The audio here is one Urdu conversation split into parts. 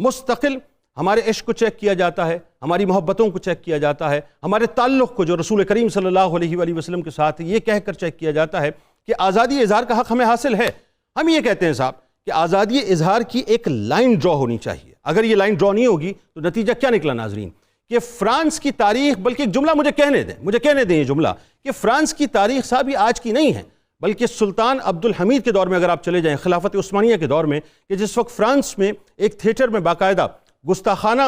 مستقل ہمارے عشق کو چیک کیا جاتا ہے، ہماری محبتوں کو چیک کیا جاتا ہے، ہمارے تعلق کو جو رسول کریم صلی اللہ علیہ وآلہ وسلم کے ساتھ یہ کہہ کر چیک کیا جاتا ہے کہ آزادی اظہار کا حق ہمیں حاصل ہے۔ ہم یہ کہتے ہیں صاحب کہ آزادی اظہار کی ایک لائن ڈرا ہونی چاہیے۔ اگر یہ لائن ڈرا نہیں ہوگی تو نتیجہ کیا نکلا ناظرین؟ کہ فرانس کی تاریخ، بلکہ ایک جملہ مجھے کہنے دیں یہ جملہ، کہ فرانس کی تاریخ صاحب یہ آج کی نہیں ہے، بلکہ سلطان عبدالحمید کے دور میں اگر آپ چلے جائیں، خلافت عثمانیہ کے دور میں، کہ جس وقت فرانس میں ایک تھیٹر میں باقاعدہ گستاخانہ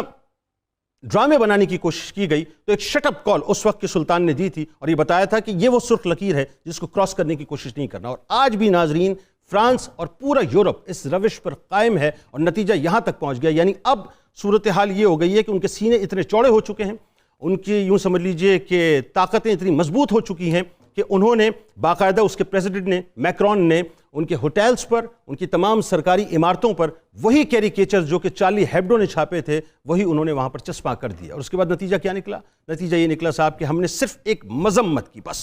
ڈرامے بنانے کی کوشش کی گئی تو ایک شٹ اپ کال اس وقت کے سلطان نے دی تھی اور یہ بتایا تھا کہ یہ وہ سرخ لکیر ہے جس کو کراس کرنے کی کوشش نہیں کرنا۔ اور آج بھی ناظرین فرانس اور پورا یورپ اس روش پر قائم ہے اور نتیجہ یہاں تک پہنچ گیا۔ یعنی اب صورتحال یہ ہو گئی ہے کہ ان کے سینے اتنے چوڑے ہو چکے ہیں، ان کی یوں سمجھ لیجئے کہ طاقتیں اتنی مضبوط ہو چکی ہیں کہ انہوں نے باقاعدہ اس کے پریزیڈنٹ نے، میکرون نے، ان کے ہوٹلز پر، ان کی تمام سرکاری عمارتوں پر وہی کیریکیچرز جو کہ چارلی ہیبڈو نے چھاپے تھے وہی انہوں نے وہاں پر چسپاں کر دیا۔ اور اس کے بعد نتیجہ کیا نکلا؟ نتیجہ یہ نکلا صاحب کہ ہم نے صرف ایک مذمت کی، بس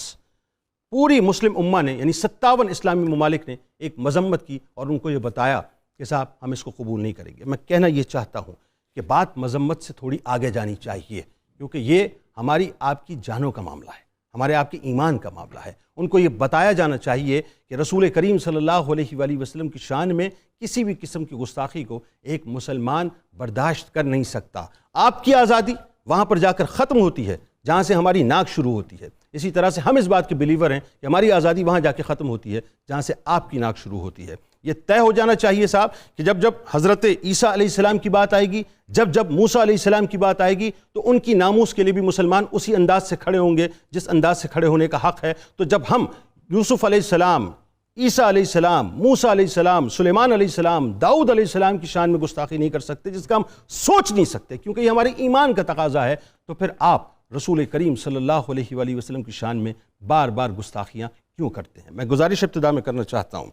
پوری مسلم امہ نے، یعنی 57 اسلامی ممالک نے ایک مذمت کی اور ان کو یہ بتایا کہ صاحب ہم اس کو قبول نہیں کریں گے۔ میں کہنا یہ چاہتا ہوں کہ بات مذمت سے تھوڑی آگے جانی چاہیے، کیونکہ یہ ہماری آپ کی جانوں کا معاملہ ہے، ہمارے آپ کے ایمان کا معاملہ ہے۔ ان کو یہ بتایا جانا چاہیے کہ رسول کریم صلی اللہ علیہ وآلہ وسلم کی شان میں کسی بھی قسم کی گستاخی کو ایک مسلمان برداشت کر نہیں سکتا۔ آپ کی آزادی وہاں پر جا کر ختم ہوتی ہے جہاں سے ہماری ناک شروع ہوتی ہے، اسی طرح سے ہم اس بات کے بلیور ہیں کہ ہماری آزادی وہاں جا کے ختم ہوتی ہے جہاں سے آپ کی ناک شروع ہوتی ہے۔ یہ طے ہو جانا چاہیے صاحب کہ جب جب حضرت عیسیٰ علیہ السلام کی بات آئے گی، جب جب موسیٰ علیہ السلام کی بات آئے گی تو ان کی ناموس کے لیے بھی مسلمان اسی انداز سے کھڑے ہوں گے جس انداز سے کھڑے ہونے کا حق ہے۔ تو جب ہم یوسف علیہ السلام، عیسیٰ علیہ السلام، موسیٰ علیہ السلام، سلیمان علیہ السلام، داؤد علیہ السلام کی شان میں گستاخی نہیں کر سکتے، جس کا ہم سوچ نہیں سکتے کیونکہ یہ ہمارے ایمان کا تقاضا ہے، تو پھر آپ رسول کریم صلی اللہ علیہ وآلہ وسلم کی شان میں بار بار گستاخیاں کیوں کرتے ہیں؟ میں گزارش ابتدا میں کرنا چاہتا ہوں،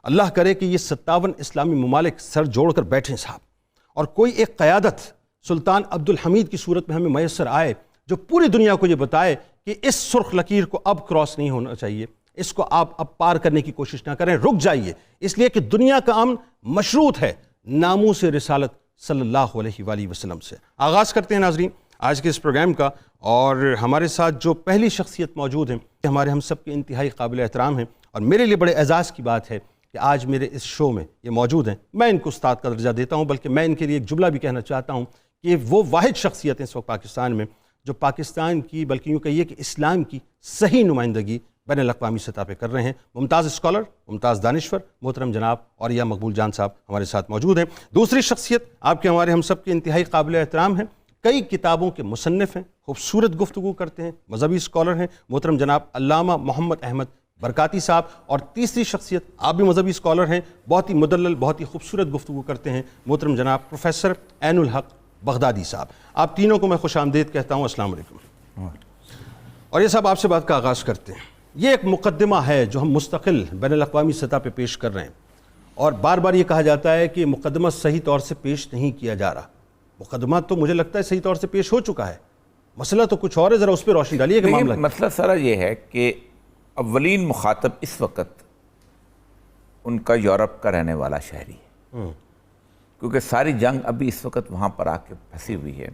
اللہ کرے کہ یہ 57 اسلامی ممالک سر جوڑ کر بیٹھیں صاحب، اور کوئی ایک قیادت سلطان عبدالحمید کی صورت میں ہمیں میسر آئے جو پوری دنیا کو یہ بتائے کہ اس سرخ لکیر کو اب کراس نہیں ہونا چاہیے، اس کو آپ اب پار کرنے کی کوشش نہ کریں، رک جائیے، اس لیے کہ دنیا کا امن مشروط ہے ناموس رسالت صلی اللہ علیہ وآلہ وسلم سے۔ آغاز کرتے ہیں ناظرین آج کے اس پروگرام کا، اور ہمارے ساتھ جو پہلی شخصیت موجود ہیں ہمارے ہم سب کے انتہائی قابل احترام ہیں، اور میرے لیے بڑے اعزاز کی بات ہے کہ آج میرے اس شو میں یہ موجود ہیں۔ میں ان کو استاد کا درجہ دیتا ہوں، بلکہ میں ان کے لیے ایک جملہ بھی کہنا چاہتا ہوں کہ وہ واحد شخصیت ہیں اس وقت پاکستان میں جو پاکستان کی، بلکہ یوں کہیے کہ اسلام کی صحیح نمائندگی بین الاقوامی سطح پہ کر رہے ہیں۔ ممتاز اسکالر، ممتاز دانشور، محترم جناب اوریہ مقبول جان صاحب ہمارے ساتھ موجود ہیں۔ دوسری شخصیت آپ کے ہمارے ہم سب کے انتہائی قابل احترام ہیں، کئی کتابوں کے مصنف ہیں، خوبصورت گفتگو کرتے ہیں، مذہبی اسکالر ہیں، محترم جناب علامہ محمد احمد برکاتی صاحب۔ اور تیسری شخصیت آپ بھی مذہبی اسکالر ہیں، بہت ہی مدلل، بہت ہی خوبصورت گفتگو کرتے ہیں، محترم جناب پروفیسر عین الحق بغدادی صاحب۔ آپ تینوں کو میں خوش آمدید کہتا ہوں، السلام علیکم۔ اور یہ صاحب آپ سے بات کا آغاز کرتے ہیں۔ یہ ایک مقدمہ ہے جو ہم مستقل بین الاقوامی سطح پہ پیش کر رہے ہیں، اور بار بار یہ کہا جاتا ہے کہ مقدمہ صحیح طور سے پیش نہیں کیا جا رہا۔ مقدمہ تو مجھے لگتا ہے صحیح طور سے پیش ہو چکا ہے، مسئلہ تو کچھ اور ہے، ذرا اس پہ روشنی ڈالیے کہ معاملہ مسئلہ سارا یہ ہے کہ اولین مخاطب اس وقت ان کا یورپ کا رہنے والا شہری ہے، کیونکہ ساری جنگ ابھی اس وقت وہاں پر آ کے پھنسی ہوئی ہے،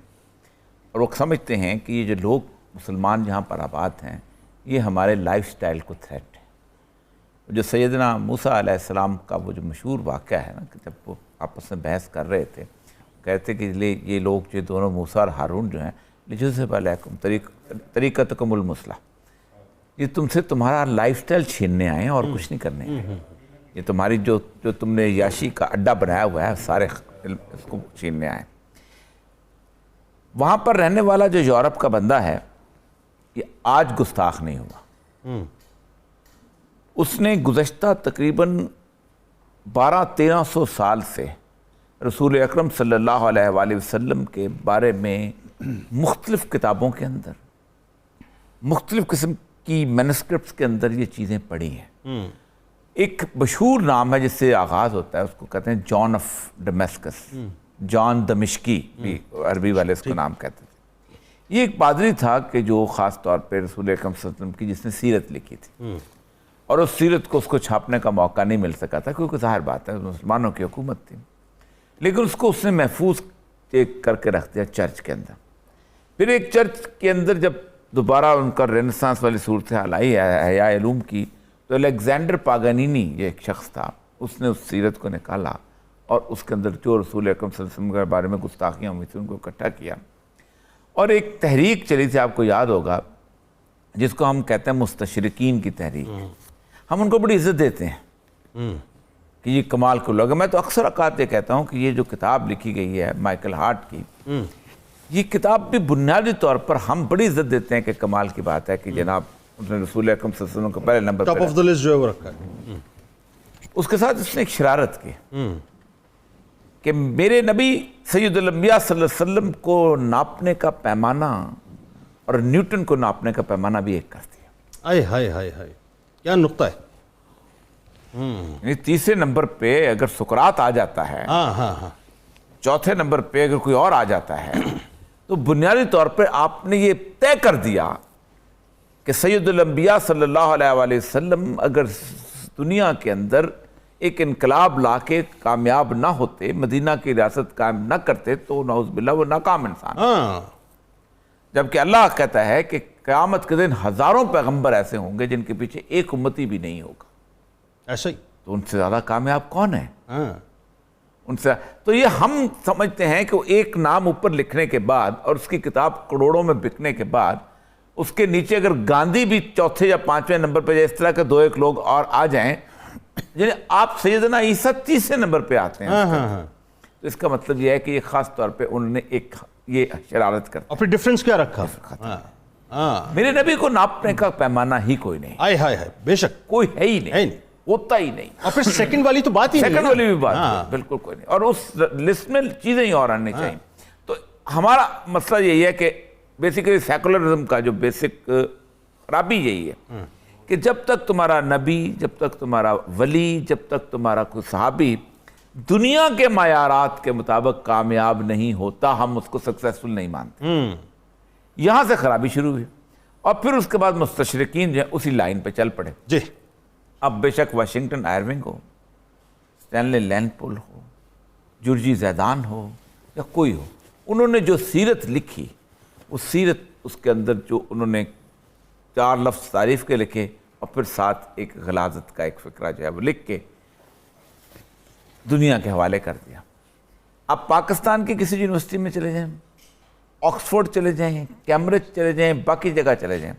اور وہ سمجھتے ہیں کہ یہ جو لوگ مسلمان جہاں پر آباد ہیں یہ ہمارے لائف سٹائل کو تھریٹ ہے۔ جو سیدنا موسیٰ علیہ السلام کا وہ جو مشہور واقعہ ہے نا کہ جب وہ آپس میں بحث کر رہے تھے، کہتے کہ یہ لوگ جو دونوں موسیٰ اور ہارون جو ہیں لِجُذْهِبَ عَلَيْكُمْ طَرِيقَتَكُمُ الْمُثْلَىٰ، یہ تم سے تمہارا لائف سٹائل چھیننے آئے ہیں اور کچھ نہیں کرنے ہیں، یہ تمہاری جو تم نے یاشی کا اڈا بنایا ہوا ہے سارے اس کو چھیننے آئے ہیں۔ وہاں پر رہنے والا جو یورپ کا بندہ ہے یہ آج گستاخ نہیں ہوا، اس نے گزشتہ تقریباً 1200-1300 سال سے رسول اکرم صلی اللہ علیہ وآلہ وسلم کے بارے میں مختلف کتابوں کے اندر، مختلف قسم کی مینuscripts کے اندر یہ چیزیں پڑھی ہیں۔ ایک مشہور نام ہے جس سے آغاز ہوتا ہے، اس کو کہتے ہیں جان آف ڈمیسکس، جان دمشقی بھی عربی والے اس کو نام کہتے تھے۔ یہ ایک پادری تھا کہ جو خاص طور پہ رسول اکرم صلی اللہ علیہ وسلم کی جس نے سیرت لکھی تھی، اور اس سیرت کو اس کو چھاپنے کا موقع نہیں مل سکا تھا کیونکہ ظاہر بات ہے مسلمانوں کی حکومت تھی۔ لیکن اس کو اس نے محفوظ کر کے رکھ دیا چرچ کے اندر. پھر ایک چرچ کے اندر جب دوبارہ ان کا رینیسانس والی صورتحال آئی احیاء علوم کی, تو الیگزینڈر پاگانینی یہ ایک شخص تھا, اس نے اس سیرت کو نکالا اور اس کے اندر جو رسول اکرم صلی اللہ علیہ وسلم کے بارے میں گستاخیاں ہوئی تھیں ان کو اکٹھا کیا, اور ایک تحریک چلی تھی, آپ کو یاد ہوگا, جس کو ہم کہتے ہیں مستشرقین کی تحریک. ہم ان کو بڑی عزت دیتے ہیں کہ یہ کمال کے لوگ ہیں. میں تو اکثر اوقات یہ کہتا ہوں کہ یہ جو کتاب لکھی گئی ہے مائیکل ہارٹ کی, یہ کتاب بھی بنیادی طور پر ہم بڑی عزت دیتے ہیں کہ کمال کی بات ہے کہ جناب اس نے رسول اکرم صلی اللہ علیہ وسلم کو پہلے number top of the list جو ہے وہ رکھا ہے. اس کے ساتھ اس نے ایک شرارت کی کہ میرے نبی سید الانبیاء صلی اللہ علیہ وسلم کو ناپنے کا پیمانہ اور نیوٹن کو ناپنے کا پیمانہ بھی ایک کر دیا. آئے ہائے ہائے ہائے, کیا نقطہ ہے. یعنی تیسرے نمبر پہ اگر سقراط آ جاتا ہے, چوتھے نمبر پہ اگر کوئی اور آ جاتا ہے, تو بنیادی طور پہ آپ نے یہ طے کر دیا کہ سید الانبیاء صلی اللہ علیہ وآلہ وسلم اگر دنیا کے اندر ایک انقلاب لا کے کامیاب نہ ہوتے, مدینہ کی ریاست قائم نہ کرتے, تو نعوذ باللہ وہ ناکام انسان. جبکہ اللہ کہتا ہے کہ قیامت کے دن ہزاروں پیغمبر ایسے ہوں گے جن کے پیچھے ایک امتی بھی نہیں ہوگا. ایسا ہی. تو ان سے زیادہ کامیاب کون ہے؟ ان سے تو یہ ہم سمجھتے ہیں کہ ایک نام اوپر لکھنے کے بعد اور اس کی کتاب کروڑوں میں بکنے کے بعد اس کے نیچے اگر گاندھی بھی چوتھے یا پانچویں نمبر پہ اس طرح کے دو ایک لوگ اور آ جائیں, یعنی آپ سیدنا عیسیٰ تیسرے نمبر پہ آتے ہیں, تو اس کا مطلب یہ ہے کہ یہ خاص طور پہ انہوں نے ایک یہ شرارت کر. اور پھر ڈفرنس کیا رکھا؟ میرے نبی کو ناپنے کا پیمانہ ہی کوئی نہیں. آئے ہائے ہائے, بے شک کوئی ہے ہی نہیں, ہوتا ہی نہیں. اور پھر سیکنڈ والی تو بات ہی نہیں, سیکنڈ والی بھی بات بالکل کوئی نہیں, اور اس لسٹ میں چیزیں ہی اور آنی چاہیے. تو ہمارا مسئلہ یہی ہے کہ بیسیکلی سیکولرزم کا جو بیسک خرابی یہی ہے کہ جب تک تمہارا نبی, جب تک تمہارا ولی, جب تک تمہارا کوئی صحابی دنیا کے معیارات کے مطابق کامیاب نہیں ہوتا, ہم اس کو سکسیسفل نہیں مانتے. یہاں سے خرابی شروع ہوئی, اور پھر اس کے بعد مستشرقین جو ہیں اسی لائن پہ چل پڑے. جی. اب بے شک واشنگٹن آئرونگ ہو, اسٹینلے لینڈپول ہو, جورجی زیدان ہو یا کوئی ہو, انہوں نے جو سیرت لکھی, وہ سیرت اس کے اندر جو انہوں نے 4 لفظ تعریف کے لکھے, اور پھر ساتھ ایک غلاظت کا ایک فقرہ جو ہے وہ لکھ کے دنیا کے حوالے کر دیا. آپ پاکستان کی کسی یونیورسٹی میں چلے جائیں, آکسفورڈ چلے جائیں, کیمبرج چلے جائیں, باقی جگہ چلے جائیں,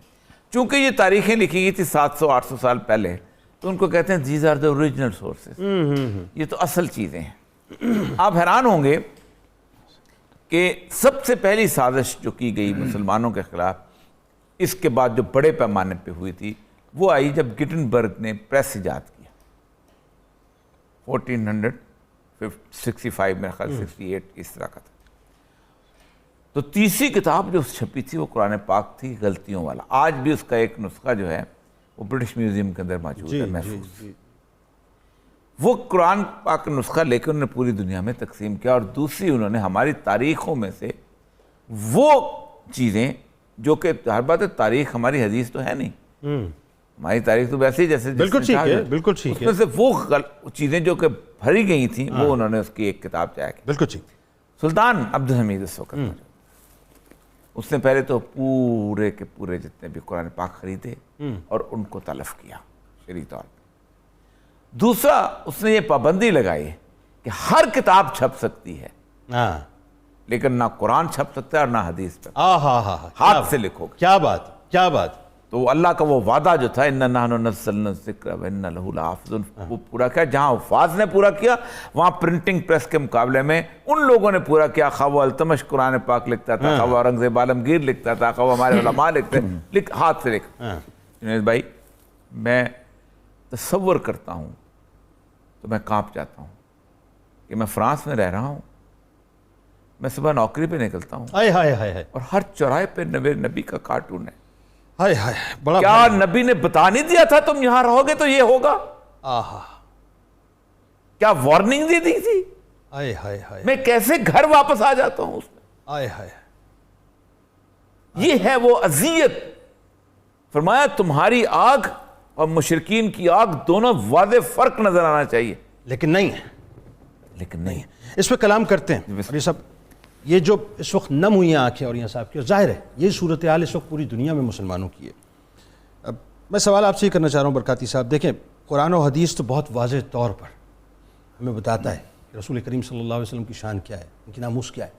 چونکہ یہ تاریخیں لکھی گئی تھی 700-800 سال پہلے, تو ان کو کہتے ہیں these are the original sources. یہ تو اصل چیزیں ہیں. آپ حیران ہوں گے کہ سب سے پہلی سازش جو کی گئی مسلمانوں کے خلاف اس کے بعد جو بڑے پیمانے پہ ہوئی تھی, وہ آئی جب گٹنبرگ نے پریس ایجاد کیا 1465 میرا خیال 68 اس طرح کا تھا. تو تیسری کتاب جو چھپی تھی وہ قرآن پاک تھی, غلطیوں والا. آج بھی اس کا ایک نسخہ جو ہے وہ برٹش میوزیم کے اندر موجود ہے محفوظ. وہ قرآن پاک کا نسخہ لے کے انہوں نے پوری دنیا میں تقسیم کیا, اور دوسری انہوں نے ہماری تاریخوں میں سے وہ چیزیں جو کہ ہر بات ہے, تاریخ ہماری حدیث تو ہے نہیں, ہماری تاریخ تو ویسے ہی جیسے بالکل ٹھیک ہے, بالکل ٹھیک ہے. اس میں سے وہ چیزیں جو کہ بھری گئی تھیں وہ انہوں نے اس کی ایک کتاب تیار کی. بالکل ٹھیک. سلطان عبدالحمید اس وقت اس نے پہلے تو پورے کے پورے جتنے بھی قرآن پاک خریدے اور ان کو تلف کیا شرعی طور پہ. دوسرا اس نے یہ پابندی لگائی کہ ہر کتاب چھپ سکتی ہے, لیکن نہ قرآن چھپ سکتا ہے اور نہ حدیث پہ. ہاتھ سے لکھو. کیا بات, کیا بات. تو اللہ کا وہ وعدہ جو تھا اِنَّا نَحْنُ نَزَّلْنَا الذِّكْرَ وَإِنَّا لَهُ لَحَافِظُونَ, وہ پورا کیا. جہاں حفاظ نے پورا کیا, وہاں پرنٹنگ پریس کے مقابلے میں ان لوگوں نے پورا کیا. خواہ وہ التمش قرآن پاک لکھتا تھا, خواہ وہ اورنگزیب عالمگیر لکھتا تھا, خواہ وہ ہمارے علماء لکھتے, ہاتھ سے لکھ. جنید بھائی, میں تصور کرتا ہوں تو میں کانپ جاتا ہوں کہ میں فرانس میں رہ رہا ہوں, میں صبح نوکری پہ نکلتا ہوں اور ہر چوراہے پہ نبی کا کارٹون ہے. کیا نبی نے بتا نہیں دیا تھا تم یہاں رہو گے تو یہ ہوگا؟ کیا وارننگ دی تھی؟ میں کیسے گھر واپس آ جاتا ہوں اس میں. یہ ہے وہ اذیت. فرمایا تمہاری آگ اور مشرکین کی آگ دونوں واضح فرق نظر آنا چاہیے, لیکن نہیں ہے. لیکن نہیں. اس پہ کلام کرتے ہیں اور یہ سب یہ جو اس وقت نم ہوئی ہیں آنکھیں اور یہ صاحب کی، اور ظاہر ہے یہ صورتحال اس وقت پوری دنیا میں مسلمانوں کی ہے. اب میں سوال آپ سے یہ کرنا چاہ رہا ہوں برکاتی صاحب، دیکھیں قرآن و حدیث تو بہت واضح طور پر ہمیں بتاتا ہے کہ رسول کریم صلی اللہ علیہ وسلم کی شان کیا ہے، ان کی ناموس کیا ہے.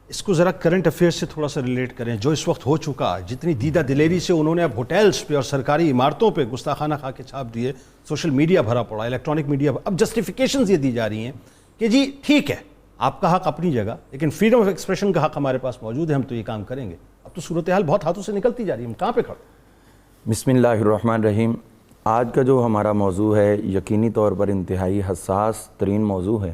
اس کو ذرا کرنٹ افیئر سے تھوڑا سا ریلیٹ کریں، جو اس وقت ہو چکا، جتنی دیدہ دلیری سے انہوں نے اب ہوٹلز پہ اور سرکاری عمارتوں پہ گستاخانہ کھا کے چھاپ دیے، سوشل میڈیا بھرا پڑا، الیکٹرانک میڈیا، اب جسٹیفیکیشنز یہ دی جا رہی ہیں کہ جی ٹھیک ہے آپ کا حق اپنی جگہ، لیکن فریڈم آف ایکسپریشن کا حق ہمارے پاس موجود ہے، ہم تو یہ کام کریں گے. اب تو صورتحال بہت ہاتھوں سے نکلتی جا رہی ہے، ہم کہاں پہ کھڑے؟ بسم اللہ الرحمن الرحیم. آج کا جو ہمارا موضوع ہے یقینی طور پر انتہائی حساس ترین موضوع ہے،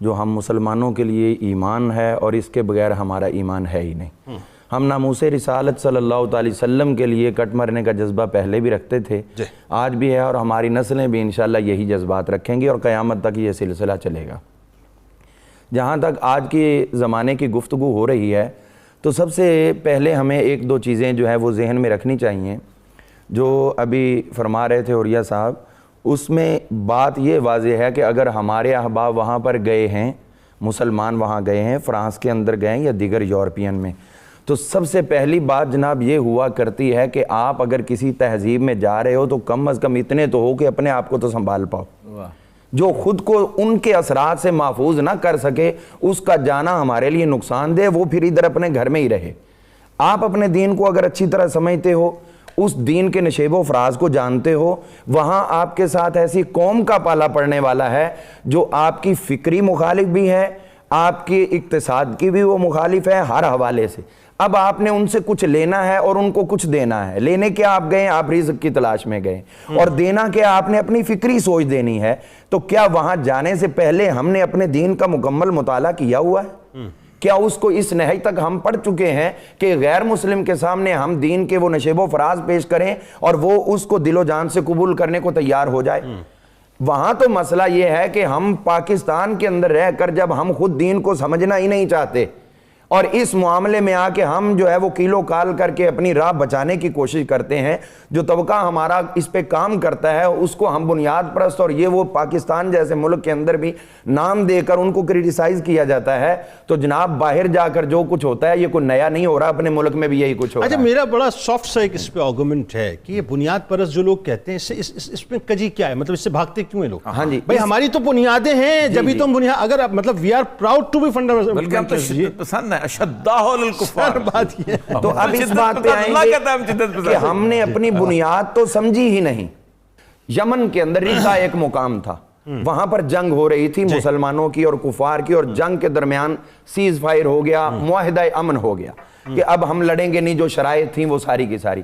جو ہم مسلمانوں کے لیے ایمان ہے اور اس کے بغیر ہمارا ایمان ہے ہی نہیں. ہم ناموس رسالت صلی اللہ تعالی وسلم کے لیے کٹ مرنے کا جذبہ پہلے بھی رکھتے تھے، آج بھی ہے، اور ہماری نسلیں بھی انشاءاللہ یہی جذبات رکھیں گی اور قیامت تک یہ سلسلہ چلے گا. جہاں تک آج کے زمانے کی گفتگو ہو رہی ہے تو سب سے پہلے ہمیں ایک دو چیزیں جو ہے وہ ذہن میں رکھنی چاہیے. جو ابھی فرما رہے تھے عریہ صاحب، اس میں بات یہ واضح ہے کہ اگر ہمارے احباب وہاں پر گئے ہیں، مسلمان وہاں گئے ہیں، فرانس کے اندر گئے ہیں یا دیگر یورپین میں، تو سب سے پہلی بات جناب یہ ہوا کرتی ہے کہ آپ اگر کسی تہذیب میں جا رہے ہو تو کم از کم اتنے تو ہو کہ اپنے آپ کو تو سنبھال پاؤ. جو خود کو ان کے اثرات سے محفوظ نہ کر سکے، اس کا جانا ہمارے لیے نقصان دہ، وہ پھر ادھر اپنے گھر میں ہی رہے. آپ اپنے دین کو اگر اچھی طرح سمجھتے ہو، اس دین کے نشیب و فراز کو جانتے ہو، وہاں آپ کے ساتھ ایسی قوم کا پالا پڑنے والا ہے جو آپ کی فکری مخالف بھی ہے، آپ کی اقتصاد کی بھی وہ مخالف ہے ہر حوالے سے. اب آپ نے ان سے کچھ لینا ہے اور ان کو کچھ دینا ہے. لینے کیا آپ گئے، آپ رزق کی تلاش میں گئے، اور دینا کیا آپ نے اپنی فکری سوچ دینی ہے. تو کیا وہاں جانے سے پہلے ہم نے اپنے دین کا مکمل مطالعہ کیا ہوا ہے؟ کیا اس کو اس نہج تک ہم پڑھ چکے ہیں کہ غیر مسلم کے سامنے ہم دین کے وہ نشیب و فراز پیش کریں اور وہ اس کو دل و جان سے قبول کرنے کو تیار ہو جائے؟ وہاں تو مسئلہ یہ ہے کہ ہم پاکستان کے اندر رہ کر جب ہم خود دین کو سمجھنا ہی نہیں چاہتے اور اس معاملے میں آ کے ہم جو ہے وہ کیلو کال کر کے اپنی راہ بچانے کی کوشش کرتے ہیں، جو طبقہ ہمارا اس پہ کام کرتا ہے اس کو ہم بنیاد پرست، اور یہ وہ پاکستان جیسے ملک کے اندر بھی نام دے کر ان کو کریٹیسائز کیا جاتا ہے. تو جناب باہر جا کر جو کچھ ہوتا ہے یہ کوئی نیا نہیں ہو رہا، اپنے ملک میں بھی یہی کچھ ہو رہا ہے. اچھا میرا بڑا سافٹ سا ایک اس پہ آرگومنٹ ہے کہ یہ بنیاد پرست جو لوگ کہتے ہیں اس میں کجی کیا ہے، مطلب اس سے بھاگتے کیوں ہیں لوگ؟ ہاں جی بھائی ہماری تو بنیادیں ہیں، جبھی تو ہم بنیاد اگر مطلب we are proud to be fundamental, بلکہ ہم تو شدت پسند ہیں، اشداء للکفار. بات یہ تو اب اس بات پہ آئیں گے کہ ہم نے اپنی بنیاد تو سمجھی ہی نہیں. یمن کے اندر ریکا ایک مقام تھا، وہاں پر جنگ ہو رہی تھی مسلمانوں کی اور کفار کی، اور جنگ کے درمیان سیز فائر ہو گیا، معاہدہ امن ہو گیا کہ اب ہم لڑیں گے نہیں، جو شرائط تھیں وہ ساری کی ساری.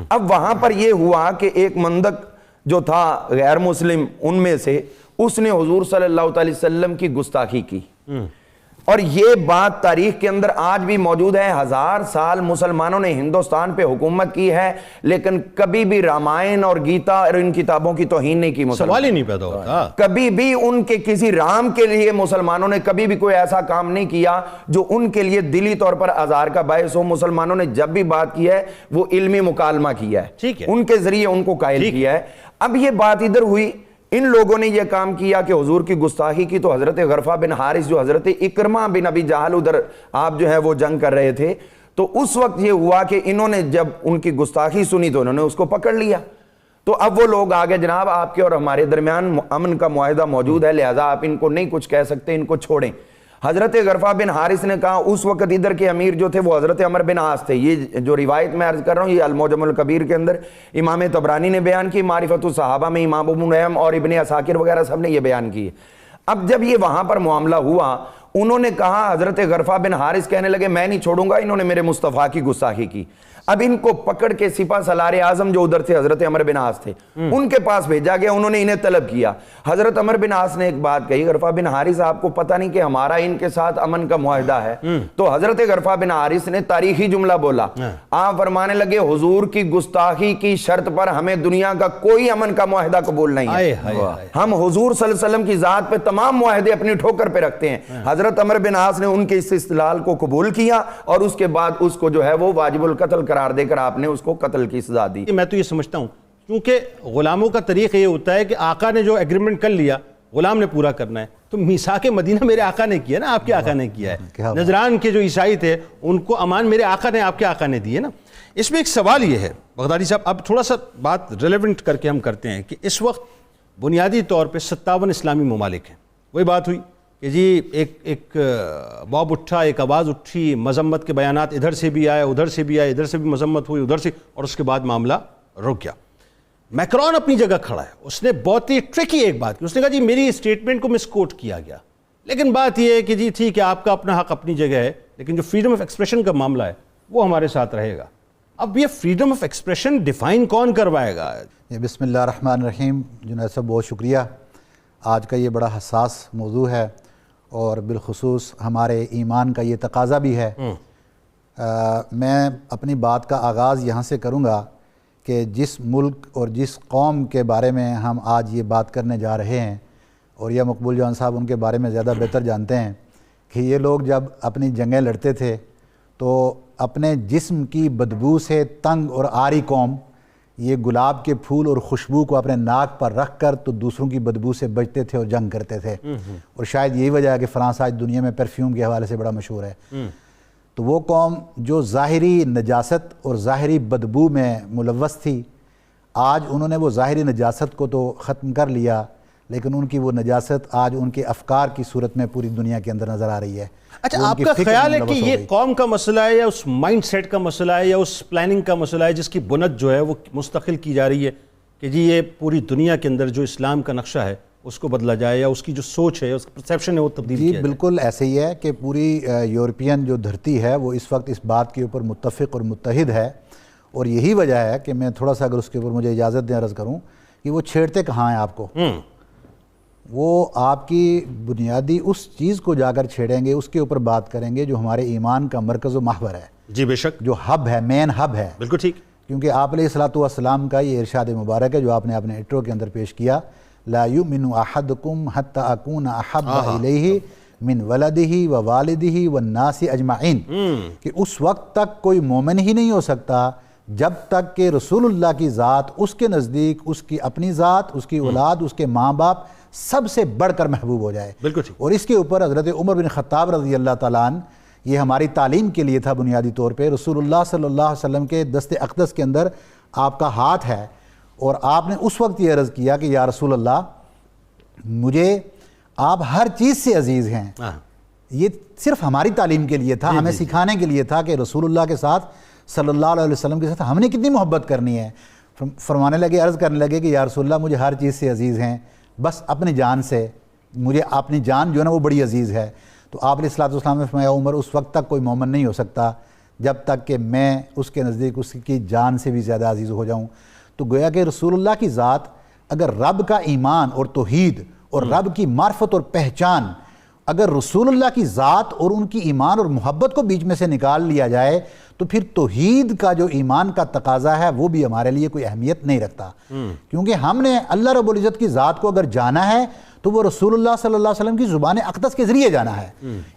اب وہاں پر یہ ہوا کہ ایک مندک جو تھا غیر مسلم ان میں سے، اس نے حضور صلی اللہ علیہ وسلم کی گستاخی کی. اور یہ بات تاریخ کے اندر آج بھی موجود ہے. 1000 سال مسلمانوں نے ہندوستان پہ حکومت کی ہے، لیکن کبھی بھی رامائن اور گیتا اور ان کتابوں کی توہین نہیں کی. سوال ہی نہیں پیدا ہوتا. کبھی بھی ان کے کسی رام کے لیے مسلمانوں نے کبھی بھی کوئی ایسا کام نہیں کیا جو ان کے لیے دلی طور پر آزار کا باعث ہو. مسلمانوں نے جب بھی بات کی ہے وہ علمی مکالمہ کیا ہے، ان کے ذریعے ان کو قائل کیا ہے. اب یہ بات ادھر ہوئی، ان لوگوں نے یہ کام کیا کہ حضور کی گستاخی کی، تو حضرت غرفہ بن حارث جو حضرت اکرمہ بن ابی جہل ادھر آپ جو ہے وہ جنگ کر رہے تھے، تو اس وقت یہ ہوا کہ انہوں نے جب ان کی گستاخی سنی تو انہوں نے اس کو پکڑ لیا. تو اب وہ لوگ آگے جناب آپ کے اور ہمارے درمیان امن کا معاہدہ موجود ہے، لہذا آپ ان کو نہیں کچھ کہہ سکتے، ان کو چھوڑیں. حضرت غرفہ بن حارث نے کہا، اس وقت ادھر کے امیر جو تھے وہ حضرت عمر بن عاص تھے. یہ جو روایت میں عرض کر رہا ہوں یہ المعجم الکبیر کے اندر امام طبرانی نے بیان کی، معرفت الصحابہ میں امام ابو نعیم اور ابن عساکر وغیرہ سب نے یہ بیان کی. اب جب یہ وہاں پر معاملہ ہوا، انہوں نے کہا، حضرت غرفہ بن حارث کہنے لگے میں نہیں چھوڑوں گا، انہوں نے میرے مصطفیٰ کی گستاخی کی. اب ان کو پکڑ کے سپہ سالار اعظم جو ادھر تھے حضرت عمر بن عاص تھے ان کے پاس بھیجا گیا، انہوں نے انہیں طلب کیا. حضرت عمر بن عاص نے ایک بات کہی، غرفہ بن حارث آپ کو پتہ نہیں کہ ہمارا ان کے ساتھ امن کا معاہدہ ہے؟ تو حضرت غرفہ بن حارث نے تاریخی جملہ بولا، آپ فرمانے لگے حضور کی گستاخی کی شرط پر ہمیں دنیا کا کوئی امن کا معاہدہ قبول نہیں ہے، ہم حضور صلی اللہ علیہ وسلم کی ذات پہ تمام معاہدے اپنی ٹھوکر پہ رکھتے ہیں. حضرت عمر بن عاص نے ان کے اس استدلال کو قبول کیا اور اس کے بعد اس کو جو ہے وہ واجب القتل قرار دے کر آپ نے اس کو قتل کی سزا دی. میں تو یہ سمجھتا ہوں کیونکہ غلاموں کا طریقہ یہ ہوتا ہے کہ آقا نے جو ایگریمنٹ کر لیا غلام نے پورا کرنا ہے. تو میثاق مدینہ میرے آقا نے کیا نا, آپ کے آقا نے کیا ہے. نجران کے جو عیسائی تھے ان کو امان میرے آقا نے, آپ کے آقا نے دی ہے نا. اس میں ایک سوال یہ ہے بغدادی صاحب, اب تھوڑا سا بات ریلیونٹ کر کے ہم کرتے ہیں کہ اس وقت بنیادی طور پہ 57 اسلامی ممالک ہیں. وہی بات ہوئی کہ جی ایک باب اٹھا, ایک آواز اٹھی, مذمت کے بیانات ادھر سے بھی آئے, ادھر سے بھی آئے, ادھر سے بھی مذمت ہوئی, ادھر سے, اور اس کے بعد معاملہ رک گیا. میکرون اپنی جگہ کھڑا ہے, اس نے بہت ہی ٹرکی ایک بات کی, اس نے کہا جی میری اسٹیٹمنٹ کو مس کوٹ کیا گیا, لیکن بات یہ ہے کہ جی ٹھیک ہے آپ کا اپنا حق اپنی جگہ ہے, لیکن جو فریڈم آف ایکسپریشن کا معاملہ ہے وہ ہمارے ساتھ رہے گا. اب یہ فریڈم آف ایکسپریشن ڈیفائن کون کروائے گا؟ بسم اللہ الرحمن الرحیم. جنید صاحب بہت شکریہ. آج کا یہ بڑا حساس موضوع ہے اور بالخصوص ہمارے ایمان کا یہ تقاضا بھی ہے. میں اپنی بات کا آغاز یہاں سے کروں گا کہ جس ملک اور جس قوم کے بارے میں ہم آج یہ بات کرنے جا رہے ہیں, اور یہ مقبول جان صاحب ان کے بارے میں زیادہ بہتر جانتے ہیں, کہ یہ لوگ جب اپنی جنگیں لڑتے تھے تو اپنے جسم کی بدبو سے تنگ اور عاری قوم یہ گلاب کے پھول اور خوشبو کو اپنے ناک پر رکھ کر تو دوسروں کی بدبو سے بچتے تھے اور جنگ کرتے تھے. اور شاید یہی وجہ ہے کہ فرانس آج دنیا میں پرفیوم کے حوالے سے بڑا مشہور ہے. تو وہ قوم جو ظاہری نجاست اور ظاہری بدبو میں ملوث تھی, آج انہوں نے وہ ظاہری نجاست کو تو ختم کر لیا, لیکن ان کی وہ نجاست آج ان کے افکار کی صورت میں پوری دنیا کے اندر نظر آ رہی ہے. اچھا, آپ کا خیال ہے کہ یہ قوم کا مسئلہ ہے یا اس مائنڈ سیٹ کا مسئلہ ہے یا اس پلاننگ کا مسئلہ ہے جس کی بنت جو ہے وہ مستقل کی جا رہی ہے کہ جی یہ پوری دنیا کے اندر جو اسلام کا نقشہ ہے اس کو بدلا جائے, یا اس کی جو سوچ ہے, اس کا پرسیپشن ہے وہ تبدیل کیا جائے؟ بالکل ایسے ہی ہے کہ پوری یورپین جو دھرتی ہے وہ اس وقت اس بات کے اوپر متفق اور متحد ہے, اور یہی وجہ ہے کہ میں تھوڑا سا اگر اس کے اوپر مجھے اجازت دیں عرض کروں کہ وہ چھیڑتے کہاں ہیں آپ کو. وہ آپ کی بنیادی اس چیز کو جا کر چھیڑیں گے, اس کے اوپر بات کریں گے جو ہمارے ایمان کا مرکز و محور ہے. جی بے شک, جو ہب ہے, مین ہب ہے. بالکل ٹھیک. کیونکہ آپ علیہ الصلوۃ والسلام کا یہ ارشاد مبارک ہے جو آپ نے اپنے انٹرو کے اندر پیش کیا, لا یؤمن احدکم حتی اکون احب الیہ من ولدہ و والدہ والناس اجمعین, کہ اس وقت تک کوئی مومن ہی نہیں ہو سکتا جب تک کہ رسول اللہ کی ذات اس کے نزدیک, اس کی اپنی ذات, اس کی اولاد, اس کے ماں باپ سب سے بڑھ کر محبوب ہو جائے. بالکل ٹھیک. اور اس کے اوپر حضرت عمر بن خطاب رضی اللہ تعالیٰ عنہ, یہ ہماری تعلیم کے لیے تھا بنیادی طور پہ. رسول اللہ صلی اللہ علیہ وسلم کے دست اقدس کے اندر آپ کا ہاتھ ہے, اور آپ نے اس وقت یہ عرض کیا کہ یا رسول اللہ مجھے آپ ہر چیز سے عزیز ہیں. یہ صرف ہماری تعلیم کے لیے تھا, ہمیں سکھانے کے لیے تھا کہ رسول اللہ کے ساتھ صلی اللہ علیہ وسلم کے ساتھ ہم نے کتنی محبت کرنی ہے. فرمانے لگے, عرض کرنے لگے کہ یا رسول اللہ مجھے ہر چیز سے عزیز ہیں, بس اپنی جان سے, مجھے اپنی جان جو ہے نا وہ بڑی عزیز ہے. تو آپ علیہ الصلوۃ والسلام نے فرمایا عمر اس وقت تک کوئی مومن نہیں ہو سکتا جب تک کہ میں اس کے نزدیک اس کی جان سے بھی زیادہ عزیز ہو جاؤں. تو گویا کہ رسول اللہ کی ذات, اگر رب کا ایمان اور توحید اور رب کی معرفت اور پہچان, اگر رسول اللہ کی ذات اور ان کی ایمان اور محبت کو بیچ میں سے نکال لیا جائے تو پھر توحید کا جو ایمان کا تقاضا ہے وہ بھی ہمارے لیے کوئی اہمیت نہیں رکھتا. کیونکہ ہم نے اللہ رب العزت کی ذات کو اگر جانا ہے تو وہ رسول اللہ صلی اللہ علیہ وسلم کی زبان اقدس کے ذریعے جانا ہے.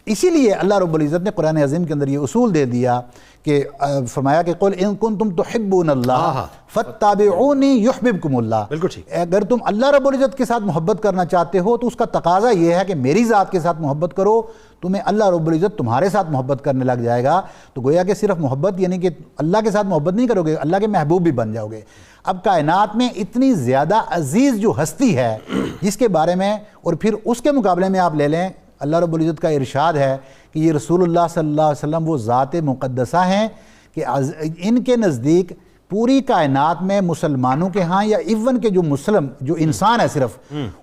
اسی لیے اللہ رب العزت نے قرآن عظیم کے اندر یہ اصول دے دیا کہ فرمایا کہ قل ان کنتم تحبون اللہ فاتبعونی یحببکم اللہ. بالکل ٹھیک. اگر تم اللہ رب العزت کے ساتھ محبت کرنا چاہتے ہو تو اس کا تقاضا یہ ہے کہ میری ذات کے ساتھ محبت کرو, تمہیں اللہ رب العزت تمہارے ساتھ محبت کرنے لگ جائے گا. تو گویا کہ صرف محبت یعنی کہ اللہ کے ساتھ محبت نہیں کرو گے, اللہ کے محبوب بھی بن جاؤ گے. اب کائنات میں اتنی زیادہ عزیز جو ہستی ہے جس کے بارے میں, اور پھر اس کے مقابلے میں آپ لے لیں اللہ رب العزت کا ارشاد ہے کہ یہ رسول اللہ صلی اللہ علیہ وسلم وہ ذات مقدسہ ہیں کہ ان کے نزدیک پوری کائنات میں مسلمانوں کے ہاں یا ایون کے جو انسان ہے صرف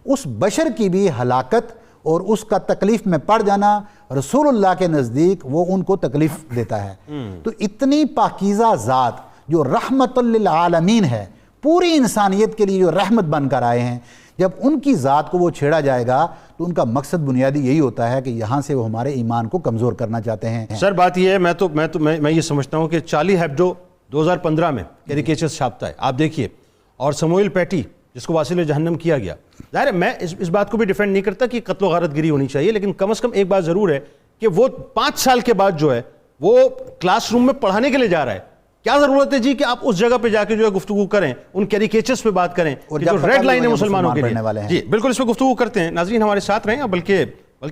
اس بشر کی بھی ہلاکت اور اس کا تکلیف میں پڑ جانا رسول اللہ کے نزدیک وہ ان کو تکلیف دیتا ہے. تو اتنی پاکیزہ ذات جو رحمت للعالمین ہے, پوری انسانیت کے لیے جو رحمت بن کر آئے ہیں, جب ان کی ذات کو وہ چھیڑا جائے گا تو ان کا مقصد بنیادی یہی ہوتا ہے کہ یہاں سے وہ ہمارے ایمان کو کمزور کرنا چاہتے ہیں. سر بات یہ ہے, میں یہ سمجھتا ہوں کہ چارلی ہیبڈو 2015 میں کیریکیچرز چھاپتا ہے, آپ دیکھیے, اور سموئل پیٹی جس کو واصل جہنم کیا گیا. ظاہر ہے میں اس بات کو بھی ڈیفینڈ نہیں کرتا کہ قتل و غارت گری ہونی چاہیے, لیکن کم از کم ایک بات ضرور ہے کہ وہ 5 سال کے بعد جو ہے وہ کلاس روم میں پڑھانے کے لیے جا رہا ہے کیا ضرورت ہے جی کہ آپ اس جگہ پہ جا کے جو ہے گفتگو کریں, ان کیریکیچرز پہ بات کریں کہ جو ریڈ لائن ہے مسلمانوں کے لیے. جی بالکل اس پہ گفتگو کرتے ہیں. ناظرین ہمارے ساتھ رہیں, بلکہ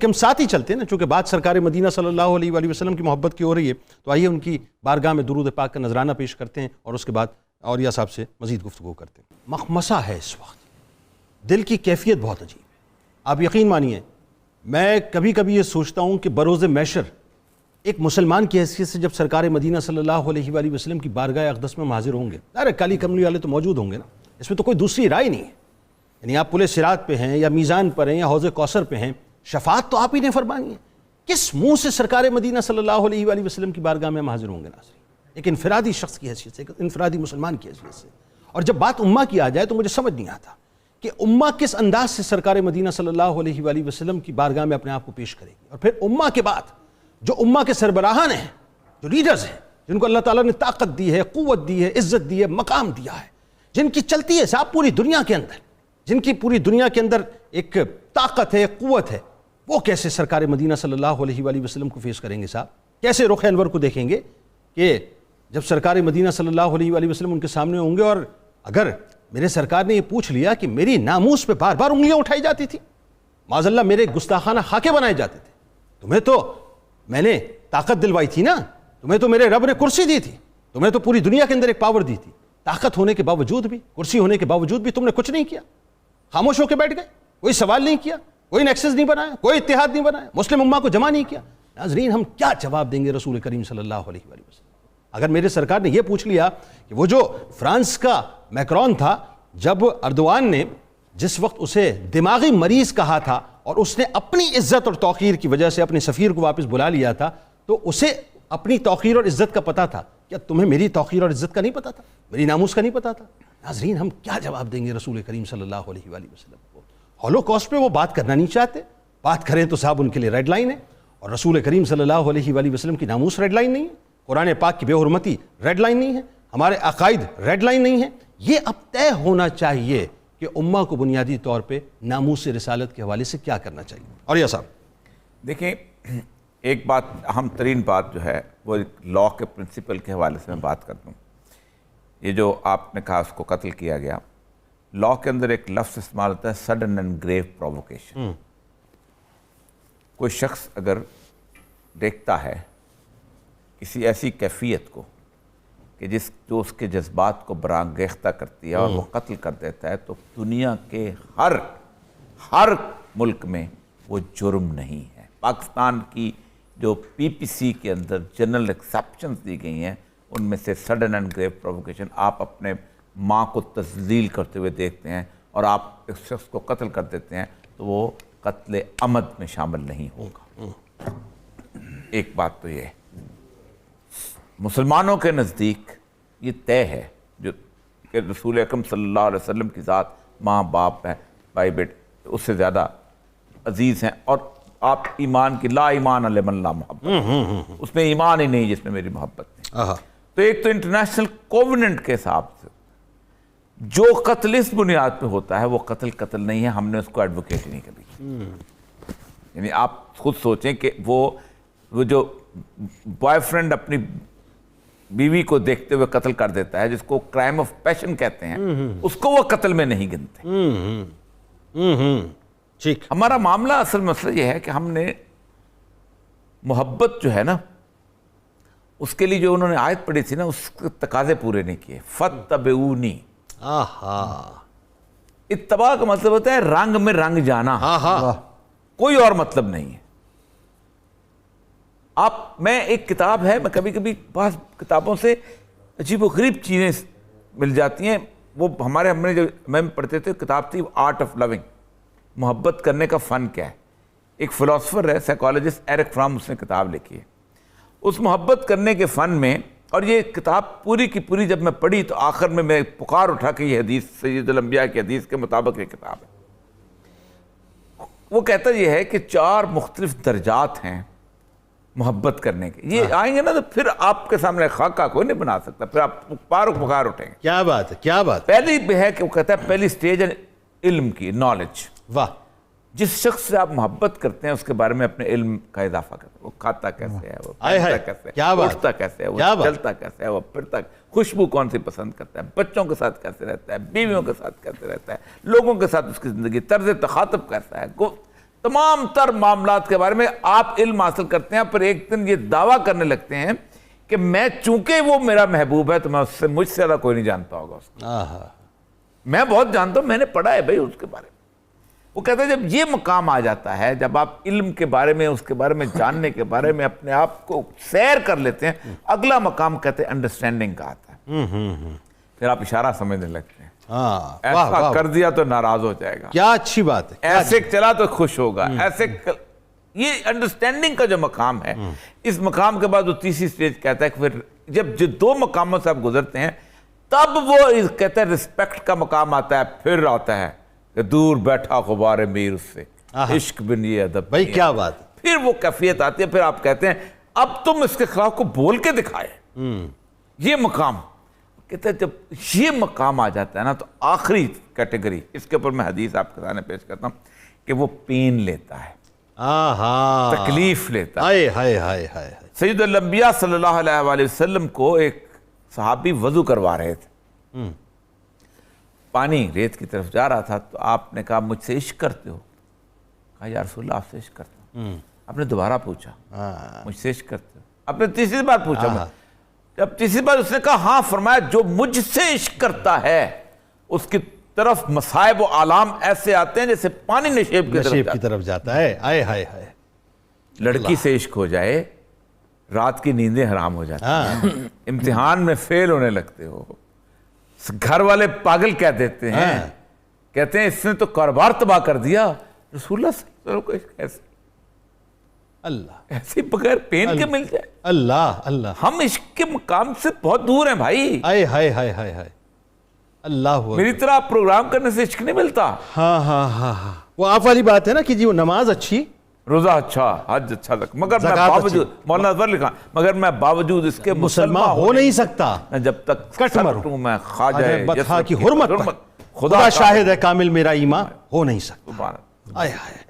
ہم ساتھ ہی چلتے ہیں نا, چونکہ بات سرکار مدینہ صلی اللہ علیہ وآلہ وسلم کی محبت کی ہو رہی ہے, تو آئیے ان کی بارگاہ میں درود پاک کا نذرانہ پیش کرتے ہیں اور اس کے بعد اولیاء صاحب سے مزید گفتگو کرتے ہیں. مخمصہ ہے اس وقت, دل کی کیفیت بہت عجیب ہے. آپ یقین مانیے میں کبھی کبھی یہ سوچتا ہوں کہ بروز محشر ایک مسلمان کی حیثیت سے جب سرکار مدینہ صلی اللہ علیہ وآلہ وسلم کی بارگاہ اقدس میں حاضر ہوں گے, ارے کالی کملی والے تو موجود ہوں گے نا, اس میں تو کوئی دوسری رائے نہیں ہے. یعنی آپ پل صراط پہ ہیں یا میزان پر ہیں یا حوض کوثر پہ ہیں, شفاعت تو آپ ہی نے فرمانی ہے. کس منہ سے سرکار مدینہ صلی اللہ علیہ وآلہ وسلم کی بارگاہ میں ہم حاضر ہوں گے ناظرین, ایک انفرادی شخص کی حیثیت سے, ایک انفرادی مسلمان کی حیثیت سے. اور جب بات امہ کی آ جائے تو مجھے سمجھ نہیں آتا کہ امہ کس انداز سے سرکار مدینہ صلی اللہ علیہ وآلہ وسلم کی بارگاہ میں اپنے آپ کو پیش کرے گی. اور پھر امہ کے بعد جو امہ کے سربراہان ہیں, جو لیڈرز ہیں, جن کو اللہ تعالیٰ نے طاقت دی ہے, قوت دی ہے, عزت دی ہے, مقام دیا ہے, جن کی چلتی ہے صاحب پوری دنیا کے اندر, جن کی پوری دنیا کے اندر ایک طاقت ہے, قوت ہے, وہ کیسے سرکار مدینہ صلی اللہ علیہ وآلہ وسلم کو فیس کریں گے صاحب؟ کیسے رخ انور کو دیکھیں گے کہ جب سرکار مدینہ صلی اللہ علیہ وآلہ وسلم ان کے سامنے ہوں گے, اور اگر میرے سرکار نے یہ پوچھ لیا کہ میری ناموس پہ بار بار انگلیاں اٹھائی جاتی تھی, معاذ اللہ میرے گستاخانہ خاکے بنائے جاتے تھے, تمہیں تو میں نے طاقت دلوائی تھی نا, تمہیں تو میرے رب نے کرسی دی تھی, تمہیں تو پوری دنیا کے اندر ایک پاور دی تھی, طاقت ہونے کے باوجود بھی, کرسی ہونے کے باوجود بھی تم نے کچھ نہیں کیا, خاموش ہو کے بیٹھ گئے, کوئی سوال نہیں کیا, کوئی نیکسس نہیں بنایا, کوئی اتحاد نہیں بنایا, مسلم امہ کو جمع نہیں کیا. ناظرین ہم کیا جواب دیں گے رسول کریم صلی اللہ علیہ وآلہ وسلم اگر میرے سرکار نے یہ پوچھ لیا کہ وہ جو فرانس کا میکرون تھا, جب اردوان نے جس وقت اسے دماغی مریض کہا تھا اور اس نے اپنی عزت اور توقیر کی وجہ سے اپنے سفیر کو واپس بلا لیا تھا, تو اسے اپنی توقیر اور عزت کا پتہ تھا, کیا تمہیں میری توقیر اور عزت کا نہیں پتہ تھا, میری ناموس کا نہیں پتہ تھا؟ ناظرین ہم کیا جواب دیں گے رسول کریم صلی اللہ علیہ وآلہ وسلم کو؟ ہولوکاسٹ پہ وہ بات کرنا نہیں چاہتے, بات کریں تو صاحب ان کے لیے ریڈ لائن ہے, اور رسول کریم صلی اللہ علیہ وآلہ وسلم کی ناموس ریڈ لائن نہیں ہے, قرآن پاک کی بے حرمتی ریڈ لائن نہیں ہے, ہمارے عقائد ریڈ لائن نہیں ہے. یہ اب طے ہونا چاہیے کہ امہ کو بنیادی طور پہ ناموس رسالت کے حوالے سے کیا کرنا چاہیے. اور یا صاحب دیکھیں, ایک بات اہم ترین بات جو ہے وہ لا کے پرنسپل کے حوالے سے میں بات کر دوں. یہ جو آپ نے کہا اس کو قتل کیا گیا, لا کے اندر ایک لفظ استعمال ہوتا ہے سڈن اینڈ گریو پرووکیشن. کوئی شخص اگر دیکھتا ہے کسی ایسی کیفیت کو کہ جو اس کے جذبات کو برانگیختہ کرتی ہے اور وہ قتل کر دیتا ہے, تو دنیا کے ہر ملک میں وہ جرم نہیں ہے. پاکستان کی جو پی پی سی کے اندر جنرل ایکسیپشنز دی گئی ہیں ان میں سے سڈن اینڈ گریو پرووکیشن, آپ اپنے ماں کو تذلیل کرتے ہوئے دیکھتے ہیں اور آپ ایک شخص کو قتل کر دیتے ہیں, تو وہ قتل عمد میں شامل نہیں ہوگا. ایک بات تو یہ ہے, مسلمانوں کے نزدیک یہ طے ہے جو کہ رسول اکرم صلی اللہ علیہ وسلم کی ذات ماں باپ ہے بھائی بیٹے اس سے زیادہ عزیز ہیں, اور آپ ایمان کی لا ایمان لمن لا محبت, اس میں ایمان ہی نہیں جس میں میری محبت نہیں. تو ایک تو انٹرنیشنل کووننٹ کے حساب سے جو قتل اس بنیاد پہ ہوتا ہے وہ قتل نہیں ہے, ہم نے اس کو ایڈوکیٹ نہیں کبھی. یعنی آپ خود سوچیں کہ وہ جو بوائے فرینڈ اپنی بیوی کو دیکھتے ہوئے قتل کر دیتا ہے, جس کو کرائم آف پیشن کہتے ہیں, اس کو وہ قتل میں نہیں گنتے. ٹھیک, ہمارا معاملہ اصل مسئلہ یہ ہے کہ ہم نے محبت جو ہے نا اس کے لیے جو انہوں نے آیت پڑھی تھی نا اس کے تقاضے پورے نہیں کیے. فَاتَّبِعُونِی, اتباع کا مطلب ہوتا ہے رنگ میں رنگ جانا, کوئی اور مطلب نہیں ہے. میں ایک کتاب ہے, میں کبھی کبھی بعض کتابوں سے عجیب و غریب چیزیں مل جاتی ہیں. وہ ہم نے جو میں پڑھتے تھے کتاب تھی آرٹ آف لونگ, محبت کرنے کا فن کیا ہے. ایک فلاسفر ہے سائیکالوجسٹ ایرک فرام, اس نے کتاب لکھی ہے اس محبت کرنے کے فن میں. اور یہ کتاب پوری کی پوری جب میں پڑھی تو آخر میں پکار اٹھا کہ یہ حدیث سید الانبیاء کی حدیث کے مطابق یہ کتاب ہے. وہ کہتا یہ ہے کہ 4 مختلف درجات ہیں محبت کرنے کے. یہ آئیں گے نا تو پھر آپ کے سامنے خاکہ کوئی نہیں بنا سکتا, پھر آپ پکار اٹھیں گے. کیا بات ہے, کیا بات. پہلی ہے کہ وہ کہتا ہے پہلی سٹیج ہے علم کی, نالج. واہ. جس شخص سے آپ محبت کرتے ہیں اس کے بارے میں اپنے علم کا اضافہ کرتے ہیں. وہ کھاتا کیسے ہے, وہ پہنتا کیسے ہے, اٹھتا کیسے ہے, وہ چلتا کیسے ہے, وہ پھرتا, خوشبو کون سی پسند کرتا ہے, بچوں کے ساتھ کیسے رہتا ہے, بیویوں کے ساتھ کیسے رہتا ہے, لوگوں کے ساتھ اس کی زندگی, طرز تخاطب کیسا ہے, تمام تر معاملات کے بارے میں آپ علم حاصل کرتے ہیں. پھر ایک دن یہ دعویٰ کرنے لگتے ہیں کہ میں چونکہ وہ میرا محبوب ہے تو میں اس سے, مجھ سے زیادہ کوئی نہیں جانتا ہوگا اس کو. میں بہت جانتا ہوں, میں نے پڑھا ہے بھائی اس کے بارے میں. وہ کہتے ہیں جب یہ مقام آ جاتا ہے, جب آپ علم کے بارے میں, اس کے بارے میں جاننے کے بارے میں اپنے آپ کو سیر کر لیتے ہیں, اگلا مقام کہتے ہیں انڈرسٹینڈنگ کا آتا ہے. پھر آپ اشارہ سمجھنے لگتے ہیں, ایسا کر دیا تو ناراض ہو جائے گا, کیا اچھی بات ہے, ایسے چلا تو خوش ہوگا, ایسے. یہ انڈرسٹینڈنگ کا جو مقام ہے, اس مقام کے بعد وہ تیسری سٹیج کہتا ہے کہ پھر جب جو دو مقاموں سے آپ گزرتے ہیں تب وہ کہتے ہیں رسپیکٹ کا مقام آتا ہے. پھر آتا ہے کہ دور بیٹھا غبار میر اس سے, عشق بن یہ ادب. بھائی کیا بات ہے. پھر وہ کیفیت آتی ہے, پھر آپ کہتے ہیں اب تم اس کے خلاف کو بول کے دکھائے. یہ مقام کہتے ہیں جب یہ مقام آ جاتا ہے نا تو آخری کیٹیگری, اس کے اوپر میں حدیث آپ کے سامنے پیش کرتا ہوں کہ وہ پین لیتا ہے, تکلیف لیتا ہے. سید الانبیاء صلی اللہ علیہ وآلہ وسلم کو ایک صحابی وضو کروا رہے تھے, پانی ریت کی طرف جا رہا تھا, تو آپ نے کہا مجھ سے عشق کرتے ہو؟ کہا یا رسول اللہ آپ سے عشق کرتا ہوں. آپ نے دوبارہ پوچھا مجھ سے عشق کرتے ہو؟ آپ نے تیسری بار پوچھا. جب تیسری بار اس نے کہا ہاں, فرمایا جو مجھ سے عشق کرتا ہے اس کی طرف مصائب و آلام ایسے آتے ہیں جیسے پانی نشیب کی طرف جاتا ہے. آئے ہائے ہائے. لڑکی سے عشق ہو جائے, رات کی نیندیں حرام ہو جاتی ہیں, امتحان میں فیل ہونے لگتے ہو, گھر والے پاگل کہہ دیتے ہیں, کہتے ہیں اس نے تو کاروبار تباہ کر دیا. رسول اللہ صلی اللہ علیہ وسلم کو اللہ ایسے بغیر پین کے مل جائے. اللہ اللہ, ہم عشق کے مقام سے بہت دور ہیں بھائی. آئے ہائے ہائے ہائے ہائے. اللہ میری طرح آپ پروگرام کرنے سے عشق نہیں ملتا. ہاں, وہ آپ والی بات ہے نا کہ جی وہ نماز اچھی, روزہ اچھا, حج اچھا, مگر میں باوجود, مولانا اظہر لکھا, مگر میں باوجود اس کے مسلمان ہو نہیں سکتا جب تک کٹ مروں میں خواجہ بطحا کی حرمت پر, خدا شاہد ہے کامل میرا ایمان ہو نہیں سکتا. آئے ہائے,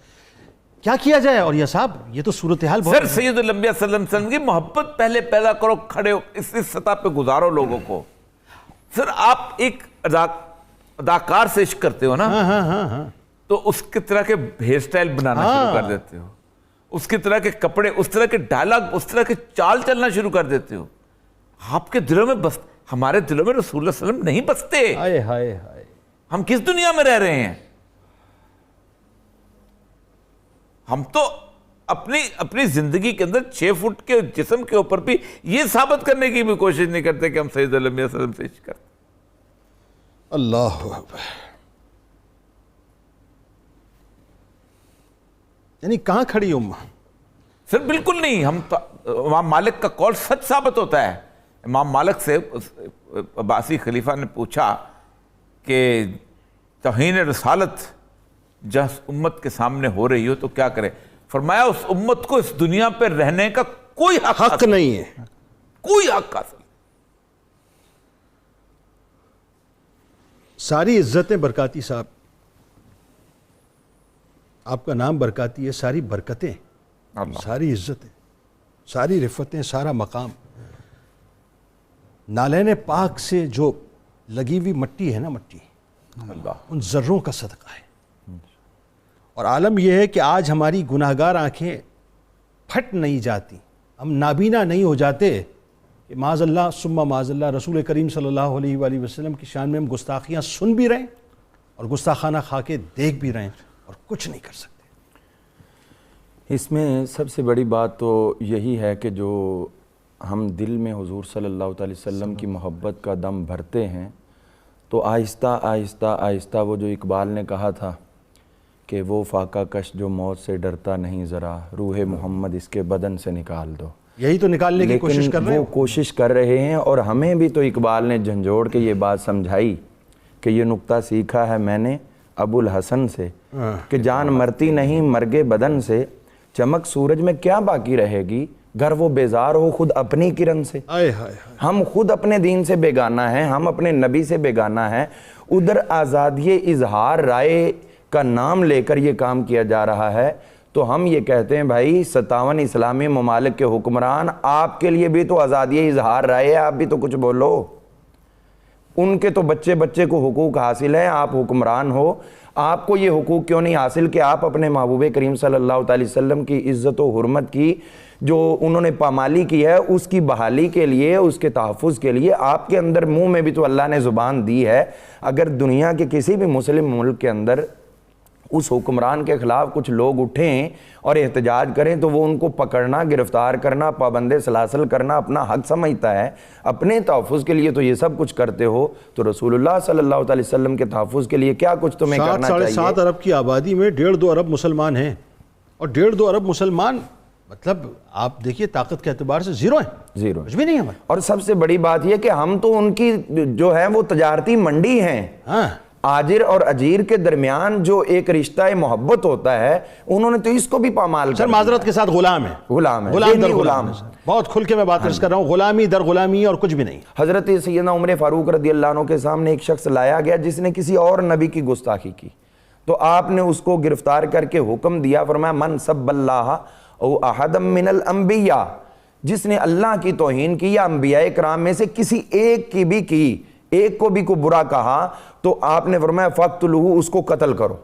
کیا کیا جائے. اور یہ صاحب یہ تو صورتحال بہت. سر سید الانبیاء صلی اللہ علیہ وسلم کی محبت پہلے پیدا کرو, کھڑے ہو, اس سطح پہ گزارو لوگوں کو. سر آپ ایک اداکار سے عشق کرتے ہو نا, تو اس کی طرح کے ہیئر سٹائل بنانا شروع کر دیتے ہو, اس کی طرح کے کپڑے, اس طرح کے ڈائلاگ, اس طرح کے چال چلنا شروع کر دیتے ہو. آپ کے دلوں میں بس, ہمارے دلوں میں رسول اللہ صلی اللہ علیہ وسلم نہیں بستے. آئے ہائے ہائے. ہم کس دنیا میں رہ رہے ہیں؟ ہم تو اپنی زندگی کے اندر 6 فٹ کے جسم کے اوپر بھی یہ ثابت کرنے کی بھی کوشش نہیں کرتے کہ ہم سید الانبیاء صلی اللہ علیہ وسلم سے عشق کرتے. اللہ اکبر. یعنی کہاں کھڑی امہ؟ سر بالکل نہیں. ہم امام مالک کا قول سچ ثابت ہوتا ہے. امام مالک سے عباسی خلیفہ نے پوچھا کہ توہین رسالت جس امت کے سامنے ہو رہی ہو تو کیا کرے؟ فرمایا اس امت کو اس دنیا پہ رہنے کا کوئی حق نہیں ہے, کوئی حق حاصل. ساری عزتیں برکاتی صاحب, آپ کا نام برکاتی ہے, ساری برکتیں, ساری عزتیں, ساری رفتیں, سارا مقام نالین پاک سے جو لگی ہوئی مٹی ہے نا, مٹی ان ذروں کا صدقہ ہے. اور عالم یہ ہے کہ آج ہماری گناہگار آنکھیں پھٹ نہیں جاتی, ہم نابینا نہیں ہو جاتے کہ معاذ اللہ ثم معاذ اللہ رسول کریم صلی اللہ علیہ وآلہ وسلم کی شان میں ہم گستاخیاں سن بھی رہے ہیں اور گستاخانہ کھا کے دیکھ بھی رہے ہیں اور کچھ نہیں کر سکتے. اس میں سب سے بڑی بات تو یہی ہے کہ جو ہم دل میں حضور صلی اللہ علیہ وسلم کی محبت کا دم بھرتے ہیں تو آہستہ آہستہ آہستہ وہ جو اقبال نے کہا تھا کہ وہ فاقہ کش جو موت سے ڈرتا نہیں ذرا, روح محمد اس کے بدن سے نکال دو. یہی تو نکالنے کی کوشش کر رہے ہیں. وہ کوشش کر رہے ہیں, اور ہمیں بھی تو اقبال نے جھنجھوڑ کے یہ بات سمجھائی کہ یہ نقطہ سیکھا ہے میں نے ابو الحسن سے کہ جان مرتی نہیں مرگے بدن سے, چمک سورج میں کیا باقی رہے گی گر وہ بیزار ہو خود اپنی کرن سے. ہم خود اپنے دین سے بیگانہ ہیں, ہم اپنے نبی سے بیگانہ ہیں. ادھر آزادی اظہار رائے کا نام لے کر یہ کام کیا جا رہا ہے تو ہم یہ کہتے ہیں بھائی 57 اسلامی ممالک کے حکمران، آپ کے لیے بھی تو آزادی اظہار رائے ہے، آپ بھی تو کچھ بولو۔ ان کے تو بچے بچے کو حقوق حاصل ہیں، آپ حکمران ہو، آپ کو یہ حقوق کیوں نہیں حاصل کہ آپ اپنے محبوب کریم صلی اللہ علیہ وسلم کی عزت و حرمت کی جو انہوں نے پامالی کی ہے اس کی بحالی کے لیے، اس کے تحفظ کے لیے آپ کے اندر منہ میں بھی تو اللہ نے زبان دی ہے۔ اگر دنیا کے کسی بھی مسلم ملک کے اندر اس حکمران کے خلاف کچھ لوگ اٹھیں اور احتجاج کریں تو وہ ان کو پکڑنا، گرفتار کرنا، پابند سلاسل کرنا اپنا حق سمجھتا ہے۔ اپنے تحفظ کے لیے تو یہ سب کچھ کرتے ہو، تو رسول اللہ صلی اللہ علیہ وسلم کے تحفظ کے لیے کیا کچھ تمہیں کرنا چاہیے؟ 7.5 ارب کی آبادی میں 1.5-2 ارب مسلمان ہیں، اور 1.5-2 ارب مسلمان مطلب آپ دیکھیے طاقت کے اعتبار سے زیرو ہیں، زیرو کچھ بھی نہیں ہے۔ اور سب سے بڑی بات یہ کہ ہم تو ان کی جو ہے وہ تجارتی منڈی ہیں۔ ہاں، آجر اور اجیر کے درمیان جو ایک رشتہ محبت ہوتا ہے انہوں نے تو اس کو بھی پامال کر سر معذرت کے ساتھ غلام ہے، غلام ہے، غلام در غلام غلام ہے۔ بہت کھل کے میں بات کر رہا ہوں، غلامی در غلامی اور کچھ بھی نہیں۔ حضرت سیدنا عمر فاروق رضی اللہ عنہ کے سامنے ایک شخص لایا گیا جس نے کسی اور نبی کی گستاخی کی، تو آپ نے اس کو گرفتار کر کے حکم دیا، فرمایا من سب اللہ او احد من الانبیاء، جس نے اللہ کی توہین کی یا انبیاء کرام میں سے کسی ایک کی بھی کی، ایک کو بھی کو برا کہا، تو آپ نے فرمایا فقتلوہ، اس کو قتل کرو۔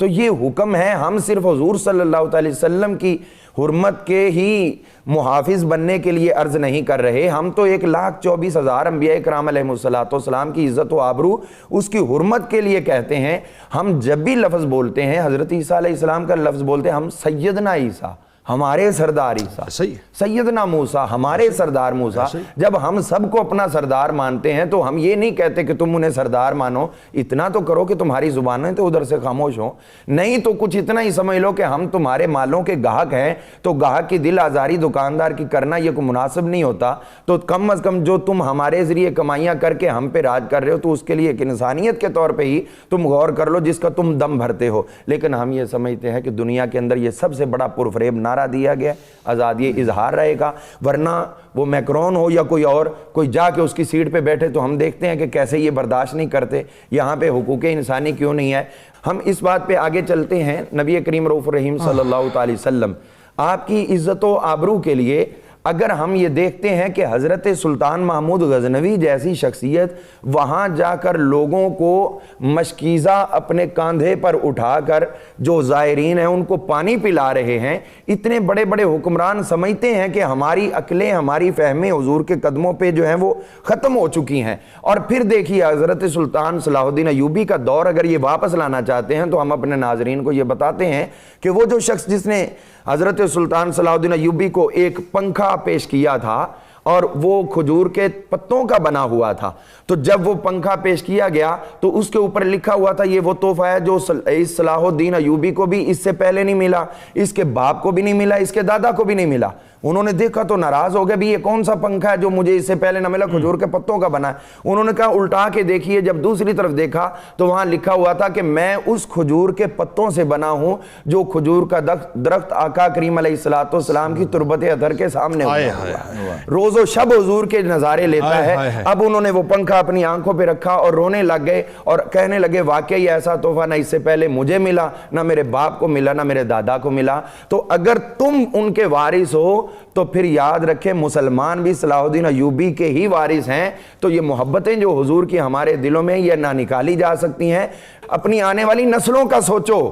تو یہ حکم ہے، ہم صرف حضور صلی اللہ علیہ وسلم کی حرمت کے ہی محافظ بننے کے لیے عرض نہیں کر رہے، ہم تو 1,24,000 انبیاء کرام علیہ السلام کی عزت و آبرو، اس کی حرمت کے لیے کہتے ہیں۔ ہم جب بھی لفظ بولتے ہیں، حضرت عیسیٰ علیہ السلام کا لفظ بولتے ہیں، ہم سیدنا عیسیٰ، ہمارے سردار عیسیٰ، سیدنا موسیٰ، ہمارے سردار موسیٰ، جب ہم سب کو اپنا سردار مانتے ہیں تو ہم یہ نہیں کہتے کہ تم انہیں سردار مانو، اتنا تو کرو کہ تمہاری زبانیں تو ادھر سے خاموش ہوں، نہیں تو کچھ اتنا ہی سمجھ لو کہ ہم تمہارے مالوں کے گاہک ہیں، تو گاہک کی دل آزاری دکاندار کی کرنا یہ کوئی مناسب نہیں ہوتا، تو کم از کم جو تم ہمارے ذریعے کمائیاں کر کے ہم پہ راج کر رہے ہو تو اس کے لیے ایک انسانیت کے طور پہ ہی تم غور کر لو جس کا تم دم بھرتے ہو۔ لیکن ہم یہ سمجھتے ہیں کہ دنیا کے اندر یہ سب سے بڑا پرفریب نعرہ دیا گیا، آزادی اظہار رہے گا، ورنہ وہ میکرون ہو یا کوئی اور، کوئی جا کے اس کی سیٹ پہ بیٹھے تو ہم دیکھتے ہیں کہ کیسے یہ برداشت نہیں کرتے۔ یہاں پہ حقوق انسانی کیوں نہیں ہے؟ ہم اس بات پہ آگے چلتے ہیں۔ نبی کریم رؤوف الرحیم صلی اللہ علیہ وسلم آپ کی عزت و آبرو کے لیے اگر ہم یہ دیکھتے ہیں کہ حضرت سلطان محمود غزنوی جیسی شخصیت وہاں جا کر لوگوں کو مشکیزہ اپنے کاندھے پر اٹھا کر جو زائرین ہیں ان کو پانی پلا رہے ہیں، اتنے بڑے بڑے حکمران سمجھتے ہیں کہ ہماری عقلیں، ہماری فہمیں حضور کے قدموں پہ جو ہیں وہ ختم ہو چکی ہیں۔ اور پھر دیکھیے حضرت سلطان صلاح الدین ایوبی کا دور اگر یہ واپس لانا چاہتے ہیں تو ہم اپنے ناظرین کو یہ بتاتے ہیں کہ وہ جو شخص جس نے حضرت سلطان صلاح الدین ایوبی کو ایک پنکھا پیش کیا تھا اور وہ کھجور کے پتوں کا بنا ہوا تھا، تو جب وہ پنکھا پیش کیا گیا تو اس کے اوپر لکھا ہوا تھا یہ وہ تحفہ ہے جو اس صلاح الدین ایوبی کو بھی اس سے پہلے نہیں ملا، اس کے باپ کو بھی نہیں ملا، اس کے دادا کو بھی نہیں ملا۔ انہوں نے دیکھا تو ناراض ہو گئے، بھی یہ کون سا پنکھا ہے جو مجھے اس سے پہلے نہ ملا، کھجور کے پتوں کا بنا ہے۔ انہوں نے کہا الٹا کے دیکھیے، جب دوسری طرف دیکھا تو وہاں لکھا ہوا تھا کہ میں اس کھجور کے پتوں سے بنا ہوں جو کھجور کا درخت آقا کریم علیہ السلام کی تربت اطہر کے سامنے ہوا ہے، روز و شب حضور کے نظارے لیتا ہے۔ اب انہوں نے وہ پنکھا اپنی آنکھوں پہ رکھا اور رونے لگ گئے اور کہنے لگے واقعی ایسا تحفہ نہ اس سے پہلے مجھے ملا، نہ میرے باپ کو ملا، نہ میرے دادا کو ملا۔ تو اگر تم ان کے وارث ہو تو پھر یاد رکھیں مسلمان بھی صلاح الدین ایوبی کے ہی وارث ہیں۔ تو یہ محبتیں جو حضور کی ہمارے دلوں میں یہ نہ نکالی جا سکتی ہیں۔ اپنی آنے والی نسلوں کا سوچو،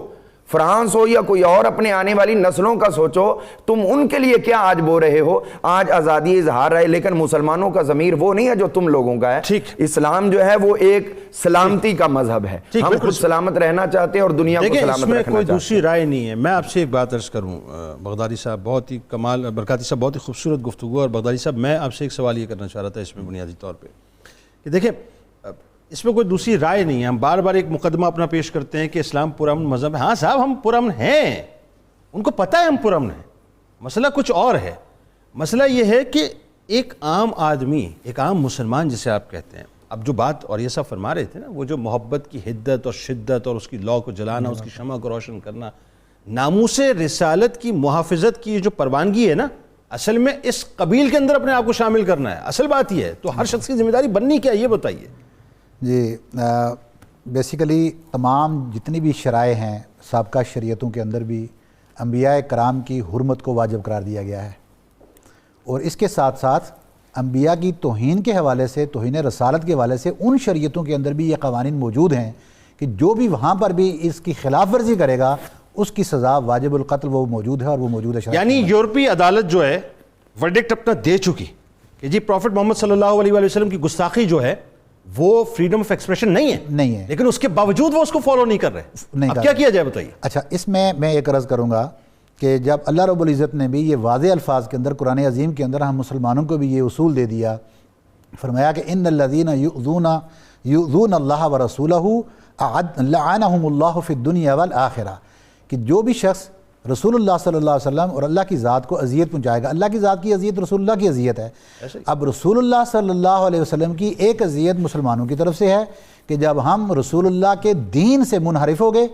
فرانس ہو یا کوئی اور، اپنے آنے والی نسلوں کا سوچو، تم ان کے لیے کیا آج بو رہے ہو؟ آج آزادی اظہار ہے لیکن مسلمانوں کا ضمیر وہ نہیں ہے جو تم لوگوں کا ہے۔ اسلام جو ہے وہ ایک سلامتی کا مذہب ہے، ہم خود سلامت رہنا چاہتے ہیں اور دنیا کو سلامت رکھنا چاہتے ہیں۔ کوئی دوسری رائے نہیں ہے۔ میں آپ سے ایک بات عرض کروں بغدادی صاحب، بہت ہی کمال، برکاتی صاحب بہت ہی خوبصورت گفتگو، اور بغدادی صاحب میں آپ سے ایک سوال یہ کرنا چاہ رہا تھا اس میں بنیادی طور پہ کہ دیکھیں اس میں کوئی دوسری رائے نہیں ہے۔ ہم بار بار ایک مقدمہ اپنا پیش کرتے ہیں کہ اسلام پرامن مذہب ہے۔ ہاں صاحب ہم پرامن ہیں، ان کو پتہ ہے ہم پرامن ہیں، مسئلہ کچھ اور ہے۔ مسئلہ یہ ہے کہ ایک عام آدمی، ایک عام مسلمان جسے آپ کہتے ہیں، اب جو بات اور یہ سب فرما رہے تھے نا، وہ جو محبت کی حدت اور شدت اور اس کی لو کو جلانا، اس کی شمع کو روشن کرنا، ناموس رسالت کی محافظت کی جو پروانگی ہے نا، اصل میں اس قبیل کے اندر اپنے آپ کو شامل کرنا ہے۔ اصل بات یہ ہے، تو ہر شخص کی ذمہ داری بننی کیا ہے یہ بتائیے۔ جی بیسیکلی تمام جتنی بھی شرائع ہیں سابقہ شریعتوں کے اندر بھی انبیاء کرام کی حرمت کو واجب قرار دیا گیا ہے، اور اس کے ساتھ ساتھ انبیاء کی توہین کے حوالے سے، توہین رسالت کے حوالے سے ان شریعتوں کے اندر بھی یہ قوانین موجود ہیں کہ جو بھی وہاں پر بھی اس کی خلاف ورزی کرے گا اس کی سزا واجب القتل وہ موجود ہے، اور وہ موجود ہے شرع۔ یعنی یورپی عدالت جو ہے ورڈکٹ اپنا دے چکی کہ جی پروفٹ محمد صلی اللہ علیہ وآلہ وسلم کی گستاخی جو ہے وہ فریڈم آف ایکسپریشن نہیں ہے، لیکن اس کے باوجود وہ اس کو فالو نہیں کر رہے۔ اب کیا کیا جائے بتائیے؟ اچھا، اس میں ایک عرض کروں گا کہ جب اللہ رب العزت نے بھی یہ واضح الفاظ کے اندر قرآن عظیم کے اندر ہم مسلمانوں کو بھی یہ اصول دے دیا، فرمایا کہ ان الذین یؤذون اللہ ورسولہ لعنہم اللہ فی الدنیا والآخرہ، کہ جو بھی شخص رسول اللہ صلی اللہ علیہ وسلم اور اللہ کی ذات کو اذیت پہنچائے گا، اللہ کی ذات کی اذیت رسول اللہ کی اذیت ہے۔ اب رسول اللہ صلی اللہ علیہ وسلم کی ایک اذیت مسلمانوں کی طرف سے ہے کہ جب ہم رسول اللہ کے دین سے منحرف ہو گئے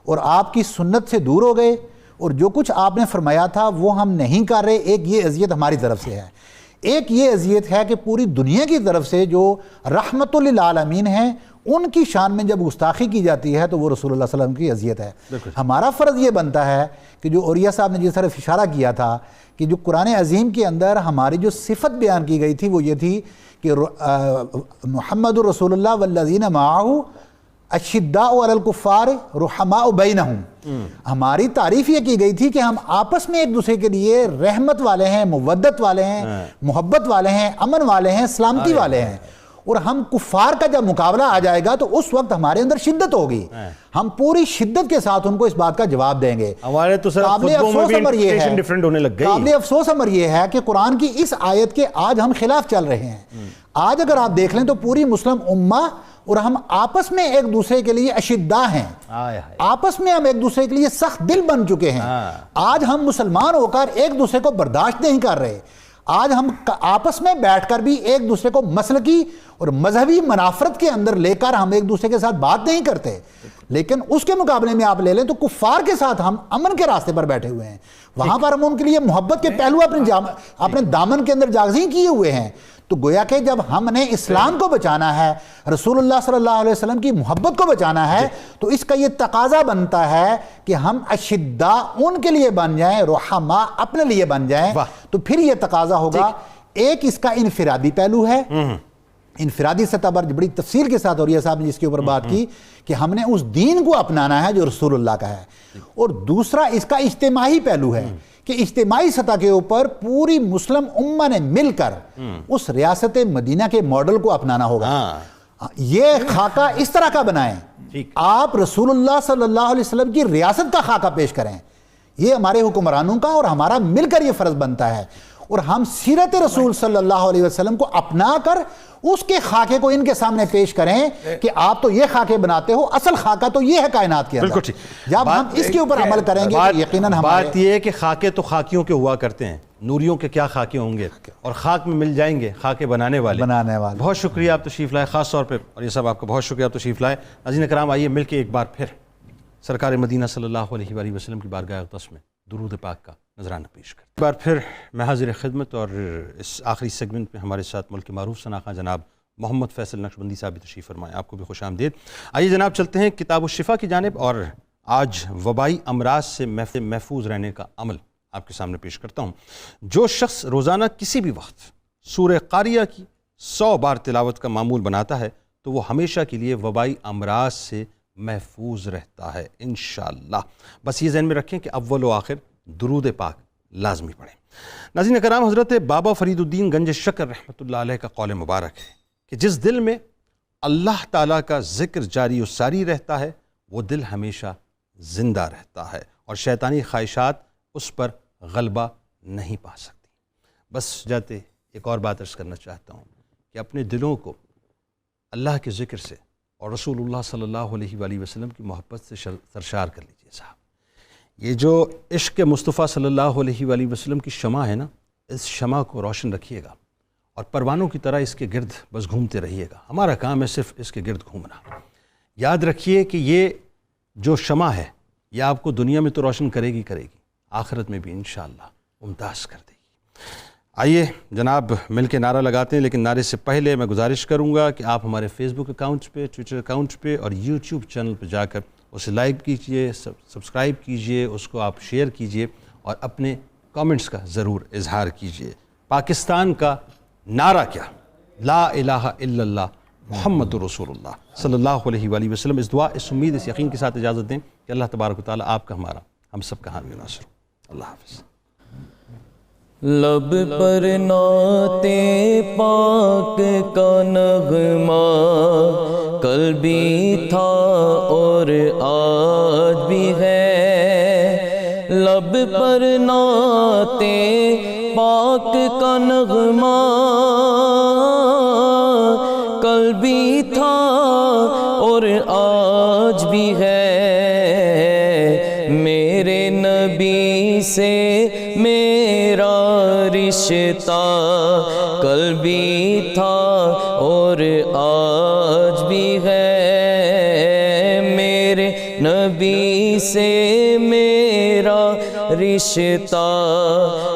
اور آپ کی سنت سے دور ہو گئے اور جو کچھ آپ نے فرمایا تھا وہ ہم نہیں کر رہے، ایک یہ اذیت ہماری طرف سے ہے۔ ایک یہ اذیت ہے کہ پوری دنیا کی طرف سے جو رحمت للعالمین ہیں ان کی شان میں جب گستاخی کی جاتی ہے تو وہ رسول اللہ صلی اللہ علیہ وسلم کی اذیت ہے۔ ہمارا فرض یہ بنتا ہے کہ جو اوریہ صاحب نے جس طرف اشارہ کیا تھا کہ جو قرآن عظیم کے اندر ہماری جو صفت بیان کی گئی تھی وہ یہ تھی کہ محمد الرسول اللہ والذین معہ اشداء علی الکفار رحماء بینہم، ہماری تعریف یہ کی گئی تھی کہ ہم آپس میں ایک دوسرے کے لیے رحمت والے ہیں، مودت والے ہیں، محبت والے ہیں، امن والے ہیں، سلامتی والے ہیں، اور ہم کفار کا جب مقابلہ آ جائے گا تو اس وقت ہمارے اندر شدت ہوگی، ہم پوری شدت کے ساتھ ان کو اس بات کا جواب دیں گے۔ ہمارے تو صرف خطبوں میں بھی انٹرپریٹیشن ڈیفرنٹ ہونے لگ گئی۔ قابل افسوس امر یہ ہے کہ قرآن کی اس آیت کے آج ہم خلاف چل رہے ہیں۔ آج اگر آپ دیکھ لیں تو پوری مسلم امہ اور ہم آپس میں ایک دوسرے کے لیے اشداء ہیں، آپس میں ہم ایک دوسرے کے لیے سخت دل بن چکے ہیں۔ آج ہم مسلمان ہو کر ایک دوسرے کو برداشت نہیں کر رہے، آج ہم آپس میں بیٹھ کر بھی ایک دوسرے کو مسلکی اور مذہبی منافرت کے اندر لے کر ہم ایک دوسرے کے ساتھ بات نہیں کرتے، لیکن اس کے مقابلے میں آپ لے لیں تو کفار کے ساتھ ہم امن کے راستے پر بیٹھے ہوئے ہیں، وہاں پر ہم ان کے لیے محبت کے پہلو اپنے دامن کے اندر جاگزیں کیے ہوئے ہیں۔ تو گویا کہ جب ہم نے اسلام کو بچانا ہے، رسول اللہ صلی اللہ علیہ وسلم کی محبت کو بچانا ہے، تو اس کا یہ تقاضا بنتا ہے کہ ہم اشداء ان کے لیے بن جائیں، رحماء اپنے لیے بن جائیں۔ تو پھر یہ تقاضا ہوگا، ایک اس کا انفرادی پہلو ہے، انفرادی سطح پر بڑی تفصیل کے ساتھ اوریہ صاحب نے جس کے اوپر بات کی کہ ہم نے اس دین کو اپنانا ہے جو رسول اللہ کا ہے، اور دوسرا اس کا اجتماعی پہلو ہے کہ اجتماعی سطح کے اوپر پوری مسلم امہ نے مل کر اس ریاست مدینہ کے ماڈل کو اپنانا ہوگا۔ یہ خاکہ اس طرح کا بنائیں، آپ رسول اللہ صلی اللہ علیہ وسلم کی ریاست کا خاکہ پیش کریں، یہ ہمارے حکمرانوں کا اور ہمارا مل کر یہ فرض بنتا ہے، اور ہم سیرت رسول صلی اللہ علیہ وسلم کو اپنا کر اس کے خاکے کو ان کے سامنے پیش کریں کہ آپ تو یہ خاکے بناتے ہو، اصل خاکہ تو یہ ہے کائنات کے اندر۔ جب ہم اس کے اوپر عمل کریں گے تو یقیناً بات یہ ہے کہ خاکے تو خاکیوں کے ہوا کرتے ہیں، نوریوں کے کیا خاکے ہوں گے، اور خاک میں مل جائیں گے خاکے بنانے والے۔ بہت شکریہ آپ تشریف لائے، خاص طور پہ اور یہ سب آپ کا بہت شکریہ آپ تشریف لائے۔ ناظرین کرام، آئیے مل کے ایک بار پھر سرکار مدینہ صلی اللہ علیہ وآلہ وسلم کی بارگاہ اقدس میں درود پاک کا نذرانہ پیش کریں۔ ایک بار پھر میں حاضر خدمت، اور اس آخری سیگمنٹ میں ہمارے ساتھ ملک کے معروف شناخواں جناب محمد فیصل نقشبندی صاحب بھی تشریف فرمائیں، آپ کو بھی خوش آمدید۔ آئیے جناب چلتے ہیں کتاب الشفا کی جانب، اور آج وبائی امراض سے محفوظ رہنے کا عمل آپ کے سامنے پیش کرتا ہوں۔ جو شخص روزانہ کسی بھی وقت سورہ قاریہ کی 100 بار تلاوت کا معمول بناتا ہے تو وہ ہمیشہ کے لیے وبائی امراض سے محفوظ رہتا ہے انشاءاللہ۔ بس یہ ذہن میں رکھیں کہ اول و آخر درود پاک لازمی پڑھیں۔ ناظرین کرام، حضرت بابا فرید الدین گنج شکر رحمۃ اللہ علیہ کا قول مبارک ہے کہ جس دل میں اللہ تعالیٰ کا ذکر جاری و ساری رہتا ہے وہ دل ہمیشہ زندہ رہتا ہے، اور شیطانی خواہشات اس پر غلبہ نہیں پا سکتی۔ بس جاتے ایک اور بات عرض کرنا چاہتا ہوں کہ اپنے دلوں کو اللہ کے ذکر سے اور رسول اللہ صلی اللہ علیہ وآلہ وسلم کی محبت سے سرشار کر لیجئے صاحب۔ یہ جو عشق مصطفیٰ صلی اللہ علیہ وآلہ وسلم کی شمع ہے نا، اس شمع کو روشن رکھیے گا، اور پروانوں کی طرح اس کے گرد بس گھومتے رہیے گا۔ ہمارا کام ہے صرف اس کے گرد گھومنا۔ یاد رکھیے کہ یہ جو شمع ہے یہ آپ کو دنیا میں تو روشن کرے گی، آخرت میں بھی انشاءاللہ ممتاز کر دے گی۔ آئیے جناب مل کے نعرہ لگاتے ہیں، لیکن نعرے سے پہلے میں گزارش کروں گا کہ آپ ہمارے فیس بک اکاؤنٹ پہ، ٹویٹر اکاؤنٹ پہ اور یوٹیوب چینل پہ جا کر اسے لائک کیجئے، سبسکرائب کیجئے، اس کو آپ شیئر کیجئے اور اپنے کامنٹس کا ضرور اظہار کیجئے۔ پاکستان کا نعرہ کیا؟ لا الہ الا اللہ محمد رسول اللہ صلی اللہ علیہ وآلہ وسلم۔ اس دعا، اس امید، اس یقین کے ساتھ اجازت دیں کہ اللہ تبارک و تعالیٰ آپ کا، ہمارا، ہم سب کا حامی و ناصر ہو۔ اللہ حافظ۔ لب پر نعت پاک کا نغمہ کل بھی تھا اور آج بھی ہے، لب پر نعت پاک کا نغمہ کل بھی تھا اور آج بھی ہے، میرے نبی سے میرا رشتہ کل بھی تھا اور آج بھی ہے، میرے نبی سے میرا رشتہ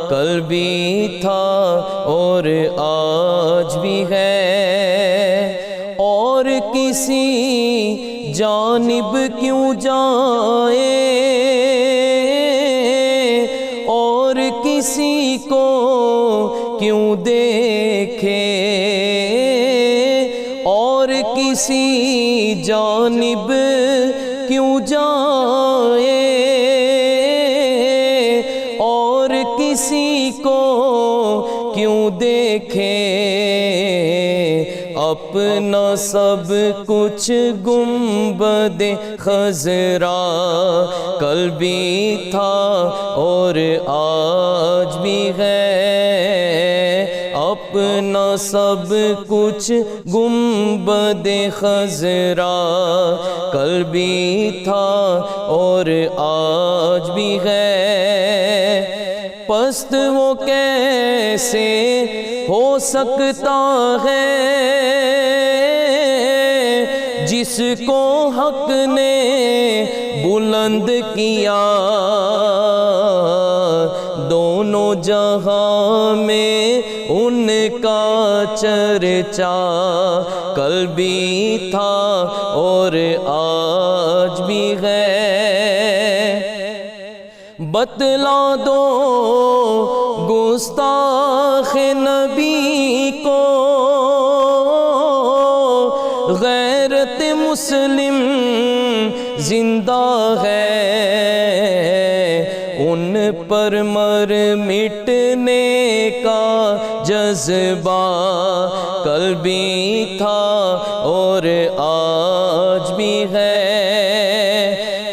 کل بھی تھا اور آج بھی ہے، اور کسی جانب کیوں جائے اور کسی کو کیوں دیکھے، اور کسی جانب کیوں جائے اور کسی کو کیوں دیکھے، اپنا سب کچھ گنبد خضرا کل بھی تھا اور آج بھی ہے، اپنا سب کچھ گنبد خضرا کل بھی تھا اور آج بھی ہے، پست وہ کیسے ہو سکتا ہے جس کو حق نے بلند کیا، دونوں جہاں میں ان کا چرچا کل بھی تھا اور آج بھی ہے، بتلا دو گستاخ نبی کو غیرت مسلم زندہ ہے، ان پر مر مٹنے کا جذبہ کل بھی تھا اور آج بھی ہے،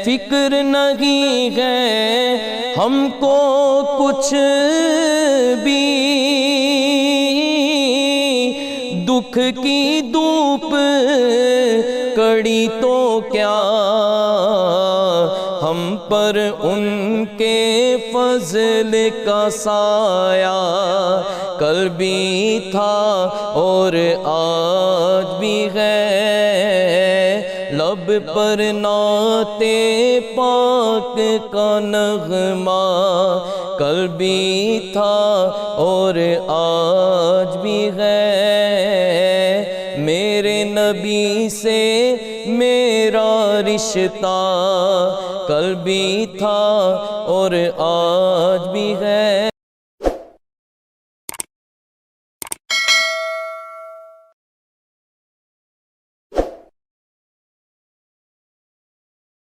فکر نہیں ہے ہم کو کچھ بھی، دکھ کی دھوپ کڑی تو کیا، ہم پر ان کے فضل کا سایہ کل بھی تھا اور آج بھی ہے، لب پر نعت پاک کا نغمہ کل بھی تھا اور آج بھی ہے، میرے نبی سے میرا رشتہ کل بھی تھا اور آج بھی ہے۔